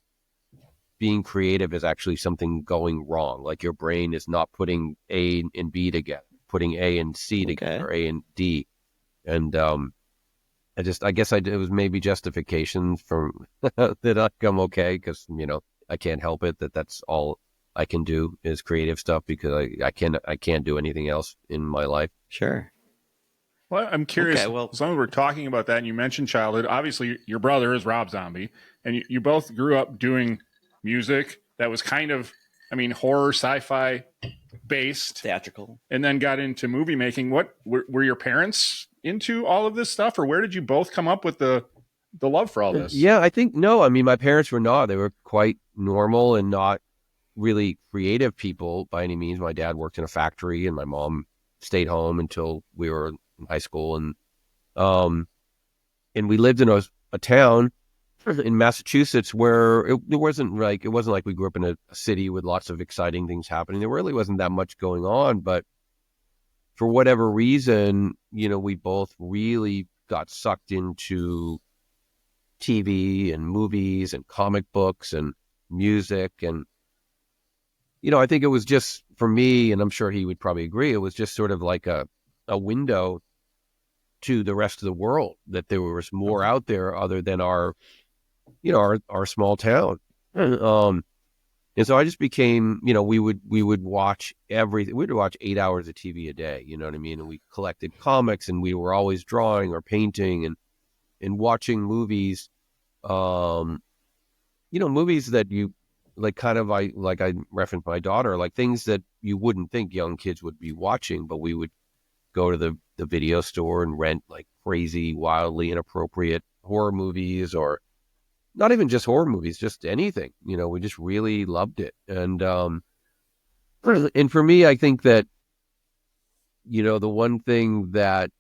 being creative is actually something going wrong. Like your brain is not putting A and B together, putting A and C together, A and D. And I guess it was maybe justification from that I'm okay because, I can't help it that's all I can do is creative stuff because I can't do anything else in my life. Sure. Well, I'm curious, Okay, well- as long as we're talking about that and you mentioned childhood, obviously your brother is Rob Zombie and you both grew up doing music that was kind of, horror, sci-fi based Theatrical. and then got into movie making. What were your parents into all of this stuff or where did you both come up with the love for all this? Yeah, I think, no, my parents were not. They were quite normal and not really creative people by any means. My dad worked in a factory and my mom stayed home until we were in high school. And we lived in a town in Massachusetts where it wasn't like we grew up in a city with lots of exciting things happening. There really wasn't that much going on, but for whatever reason, we both really got sucked into TV and movies and comic books and music. And, I think it was just for me, and I'm sure he would probably agree, it was just sort of like a window to the rest of the world, that there was more out there other than our small town. And so I just became, we would watch everything. We would watch 8 hours of TV a day, you know what I mean? And we collected comics and we were always drawing or painting and watching movies, movies that you like I referenced my daughter, like things that you wouldn't think young kids would be watching, but we would go to the video store and rent like crazy, wildly inappropriate horror movies, or not even just horror movies, just anything. We just really loved it. And for me, I think that, the one thing that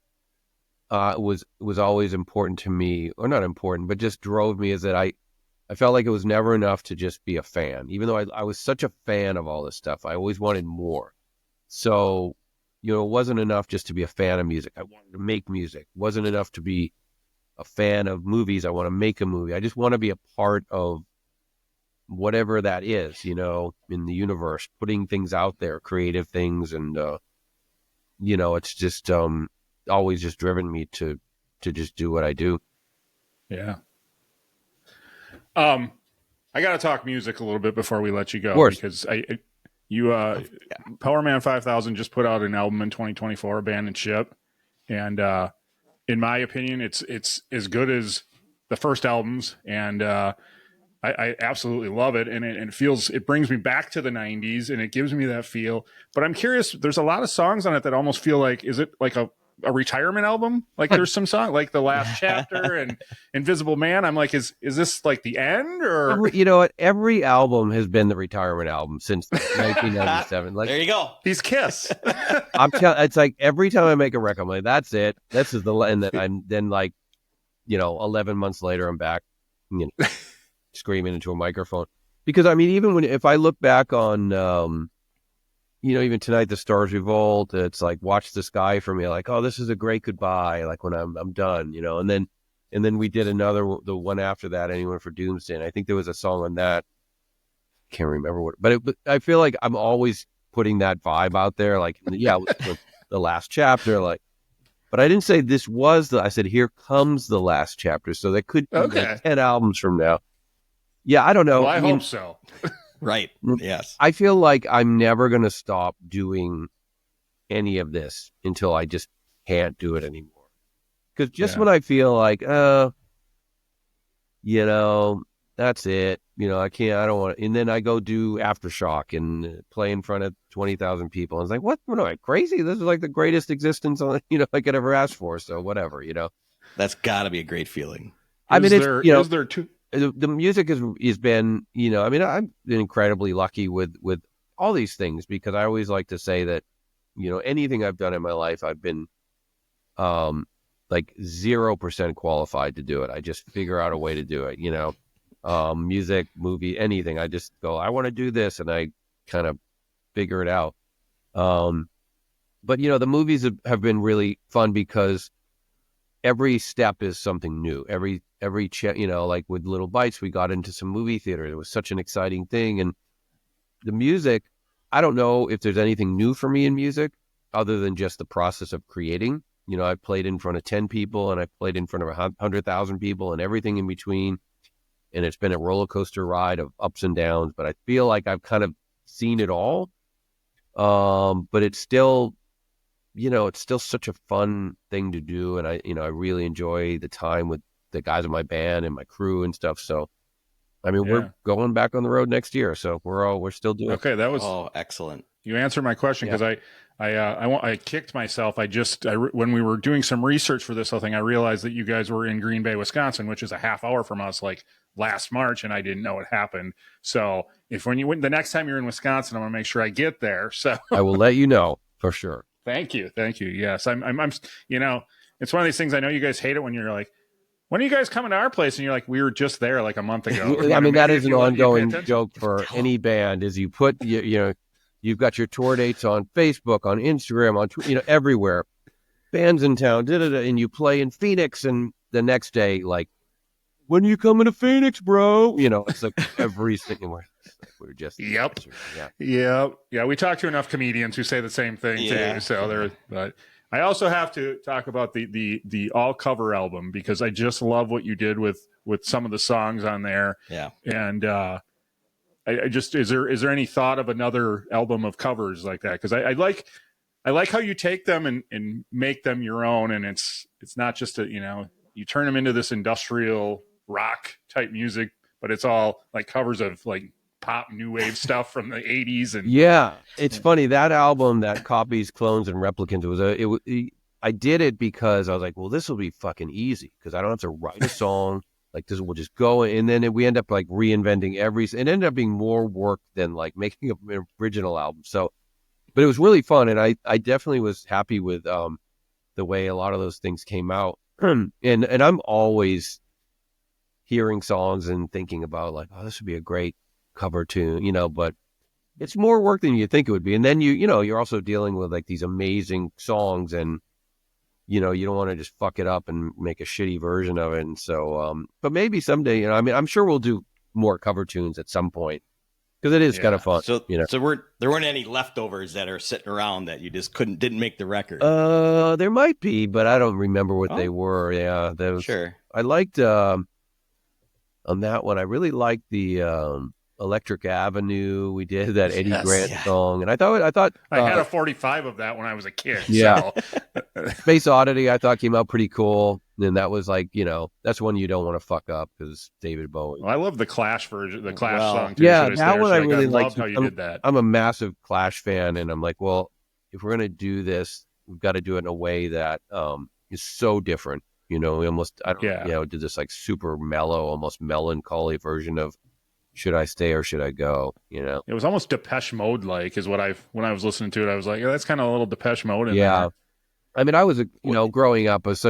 was always important to me, or not important, but just drove me, is that I felt like it was never enough to just be a fan. Even though I was such a fan of all this stuff, I always wanted more. So, you know, it wasn't enough just to be a fan of music. I wanted to make music. It wasn't enough to be a fan of movies. I want to make a movie. I just want to be a part of whatever that is, you know, in the universe, putting things out there, creative things. And, you know, it's just always just driven me to just do what I do. Yeah. I got to talk music a little bit before we let you go, Of course. because Powerman 5000 just put out an album in 2024, Abandoned Ship, and in my opinion, it's as good as the first albums, and I absolutely love it, and it brings me back to the 90s, and it gives me that feel. But I'm curious, there's a lot of songs on it that almost feel like, is it like a retirement album? Like there's some song like The Last Chapter and Invisible Man. I'm like, is this like the end, or You know what? Every album has been the retirement album since 1997. Like, There you go. these Kiss? it's like every time I make a record, I'm like, that's it. This is and then I'm then like, you know, 11 months later, I'm back, you know, screaming into a microphone. Because I mean, even if I look back on, you know, even tonight, The Stars Revolt, it's like Watch the Sky for me. Like, oh, this is a great goodbye. Like when I'm done, you know. And then we did the one after that, Anyone for Doomsday. And I think there was a song on that. Can't remember what, but I feel like I'm always putting that vibe out there. Like, yeah, the last chapter. Like, but I didn't say this was I said here comes the last chapter. So that could be Okay. like 10 albums from now. Yeah, I don't know. Well, I mean, hope so. Right. Yes. I feel like I'm never going to stop doing any of this until I just can't do it anymore. Because just when I feel like, you know, that's it. You know, I don't want to. And then I go do Aftershock and play in front of 20,000 people. And it's like, what am I, crazy? This is like the greatest existence I could ever ask for. So whatever, you know. That's got to be a great feeling. I mean, Is there two? The music has been, you know, I mean, I've been incredibly lucky with all these things, because I always like to say that, you know, anything I've done in my life, I've been like 0% qualified to do it. I just figure out a way to do it, you know, music, movie, anything. I just go, I want to do this, and I kind of figure it out. But, you know, the movies have been really fun because every step is something new. You know, like with Little Bites, we got into some movie theater. It was such an exciting thing. And the music, I don't know if there's anything new for me in music other than just the process of creating. You know, I played in front of 10 people, and I played in front of 100,000 people, and everything in between. And it's been a roller coaster ride of ups and downs, but I feel like I've kind of seen it all. But it's still, you know, it's still such a fun thing to do. And I really enjoy the time with the guys in my band and my crew and stuff. So, I mean, we're going back on the road next year, so we're still doing. Okay, that was excellent. You answered my question, because I kicked myself. When we were doing some research for this whole thing, I realized that you guys were in Green Bay, Wisconsin, which is a half hour from us, like last March, and I didn't know it happened. So the next time you're in Wisconsin, I'm gonna make sure I get there. So I will let you know for sure. Thank you. Yes, I'm. You know, it's one of these things. I know you guys hate it when you're like, when are you guys coming to our place? And you're like, we were just there like a month ago. I mean, that is an ongoing joke for any band. Is you put you know, you've got your tour dates on Facebook, on Instagram, on Twitter, you know, everywhere. Bands in town, and you play in Phoenix, and the next day, like, when are you coming to Phoenix, bro? You know, it's like every single. We're just Yep. We talk to enough comedians who say the same thing too. So but I also have to talk about the all cover album, because I just love what you did with some of the songs on there. Yeah. And I just, is there any thought of another album of covers like that? Because I like how you take them and make them your own, and it's not just you turn them into this industrial rock type music, but it's all like covers of like pop new wave stuff from the 80s. And it's funny, that album, that Copies, Clones, and Replicants, I did it because I was like, well, this will be fucking easy, because I don't have to write a song. Like, this will just go, and then we end up like reinventing it ended up being more work than like making an original album. So, but it was really fun, and I definitely was happy with the way a lot of those things came out. and I'm always hearing songs and thinking about like, oh, this would be a great cover tune, you know, but it's more work than you think it would be. And then you're also dealing with like these amazing songs, and you don't want to just fuck it up and make a shitty version of it. And so, but maybe someday, I mean, I'm sure we'll do more cover tunes at some point because it is kind of fun. So, there weren't any leftovers that are sitting around that you just didn't make the record. There might be, but I don't remember what they were. Yeah, Sure. I liked on that one. I really liked the Electric Avenue. We did that Eddie Grant song, and I thought I had a 45 of that when I was a kid. Yeah. So. Space Oddity I thought came out pretty cool. And that was like, that's one you don't want to fuck up because David Bowie. Well, I love the Clash version, the Clash song too. Yeah, that one I really loved how you did that. I'm a massive Clash fan, and I'm like, well, if we're gonna do this, we've got to do it in a way that is so different. We almost did this like super mellow, almost melancholy version of Should I Stay or Should I Go? It was almost Depeche Mode like is what when I was listening to it, I was like, yeah, that's kind of a little Depeche Mode in there. I mean, I was growing up as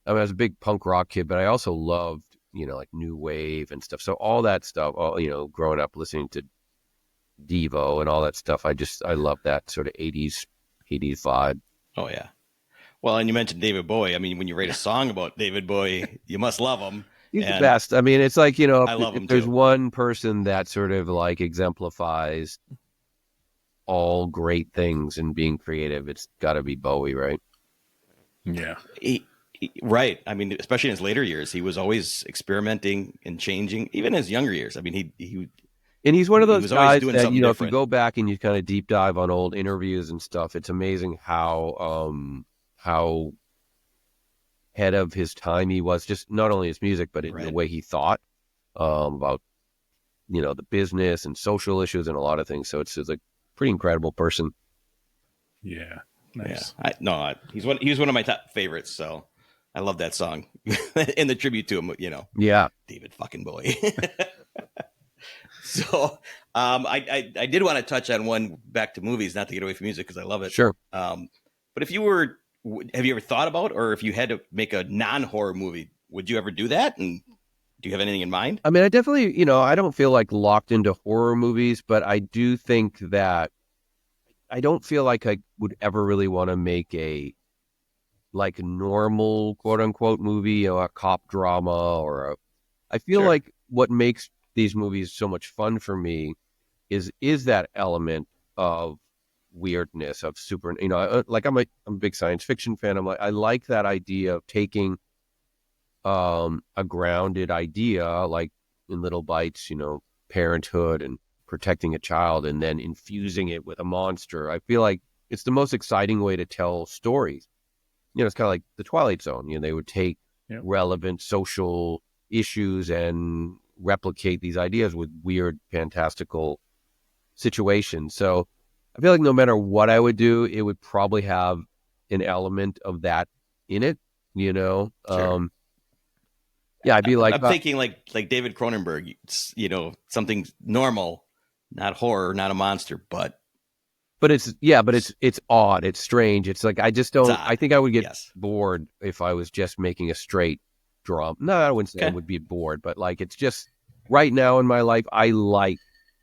I was a big punk rock kid, but I also loved, like new wave and stuff. So all that stuff, growing up listening to Devo and all that stuff, I love that sort of 80s vibe. Oh, yeah. Well, and you mentioned David Bowie. I mean, when you write a song about David Bowie, you must love him. He's the best. I mean, it's like, I love him if there's too. one person that sort of like exemplifies all great things in being creative, it's got to be Bowie, right? Yeah. Right. I mean, especially in his later years, he was always experimenting and changing, even in his younger years. I mean, and he's one of those guys that, if you go back and you kind of deep dive on old interviews and stuff, it's amazing how ahead of his time he was, just not only his music, but in the way he thought about, the business and social issues and a lot of things. So it's a pretty incredible person. Yeah. Nice. Yeah. He was one of my top favorites. So I love that song and the tribute to him, Yeah. David fucking Bowie. So I did want to touch on one back to movies, not to get away from music because I love it. Sure. But have you ever thought about, or if you had to make a non-horror movie, would you ever do that? And do you have anything in mind? I mean, I definitely, I don't feel like locked into horror movies, but I do think that I don't feel like I would ever really want to make a like normal quote unquote movie, a cop drama I feel like what makes these movies so much fun for me is that element of weirdness, of super, like I'm a big science fiction fan. I like that idea of taking a grounded idea like in Little Bites, parenthood and protecting a child, and then infusing it with a monster. I feel like it's the most exciting way to tell stories. It's kind of like the Twilight Zone. They would take relevant social issues and replicate these ideas with weird, fantastical situations. So I feel like no matter what I would do, it would probably have an element of that in it, Sure. Yeah, I'd be like, I'm thinking like David Cronenberg, something normal, not horror, not a monster, but it's odd, it's strange. It's like, I just don't, I think I would get bored if I was just making a straight drama. No, I wouldn't say I would be bored, but like, it's just right now in my life, I like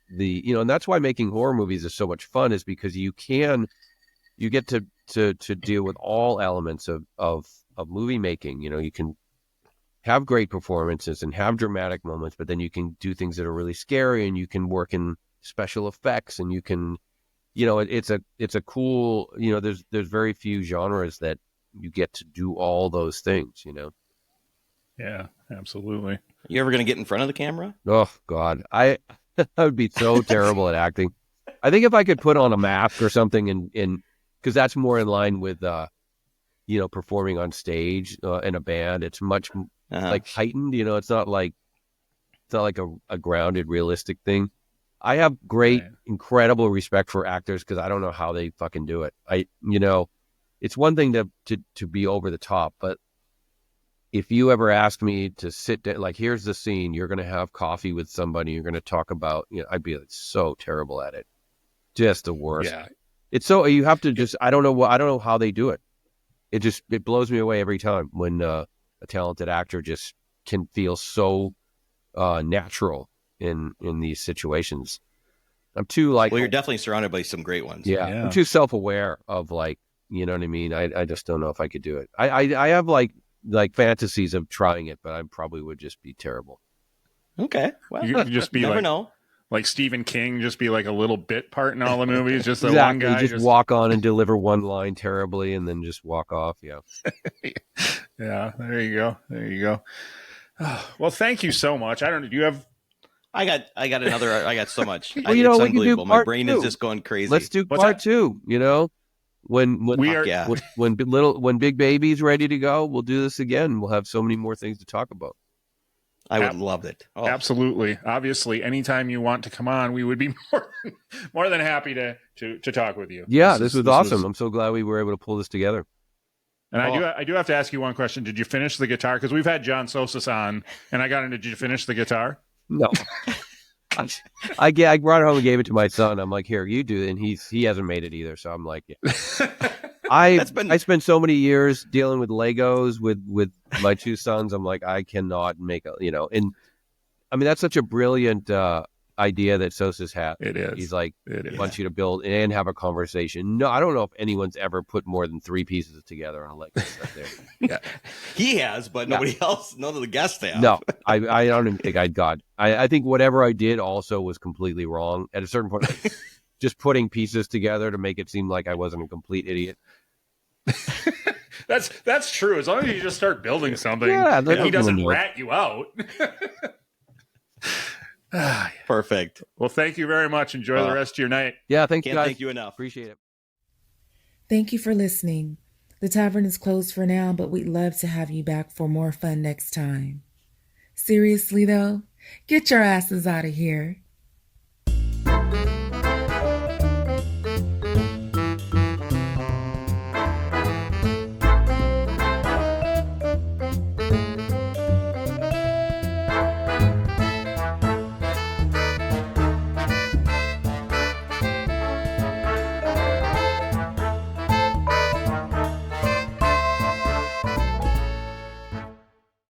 and that's why making horror movies is so much fun, is because you get to deal with all elements of movie making. You can have great performances and have dramatic moments, but then you can do things that are really scary, and you can work in special effects, and you can, it's a cool, there's very few genres that you get to do all those things, Yeah, absolutely. You ever going to get in front of the camera? Oh God, I would be so terrible at acting. I think if I could put on a mask or something and because that's more in line with, performing on stage in a band, it's much like heightened, it's not like a grounded, realistic thing. I have great, incredible respect for actors because I don't know how they fucking do it. It's one thing to be over the top, but if you ever ask me to sit down, like, here's the scene, you're going to have coffee with somebody, you're going to talk about, I'd be so terrible at it. Just the worst. Yeah. It's so, you have to just, I don't know how they do it. It blows me away every time when a talented actor just can feel so natural in these situations. I'm too like, Well, you're definitely surrounded by some great ones. yeah, I'm too self-aware of like, you know what I mean? I just don't know if I could do it. I have like fantasies of trying it, but I probably would just be terrible. Okay. Well, You could just be never like, know. like Stephen King, just be like a little bit part in all the movies. Just the Exactly. one guy. Just walk on and deliver one line terribly and then just walk off. Yeah. Yeah, there you go. There you go. Well, thank you so much. I don't know. Do you have? I got another. I got so much. Well, you know, it's we can do unbelievable. My part brain two. is just going crazy. Let's do What's part that? 2, you know? When We are- yeah. when Big Baby's ready to go, we'll do this again. We'll have so many more things to talk about. I would love it. Oh, Absolutely. Obviously, anytime you want to come on, we would be more than happy to talk with you. Yeah, this was awesome. I'm so glad we were able to pull this together. And Oh. I do have to ask you one question. Did you finish the guitar? Because we've had John Sosis on, and I got into. Did you finish the guitar? No. I brought it home and gave it to my son. I'm like, here, you do it. And he hasn't made it either. So I'm like, yeah. I spent so many years dealing with Legos with my 2 sons. I'm like, I cannot make and I mean, that's such a brilliant idea that Sosis had. It is. He's like, It is. wants you to build and have a conversation. No, I don't know if anyone's ever put more than 3 pieces together on a Lego set there. Yeah. he has, but nobody else. None of the guests have. No, I don't even think I'd got. I think whatever I did also was completely wrong. At a certain point, like, just putting pieces together to make it seem like I wasn't a complete idiot. That's true. As long as you just start building something, Yeah, and he doesn't no. rat you out. Perfect. Well, thank you very much. Enjoy the rest of your night. Yeah, thank you Can't guys. thank you enough. Appreciate it. Thank you for listening. The tavern is closed for now, but we'd love to have you back for more fun next time. Seriously, though, get your asses out of here.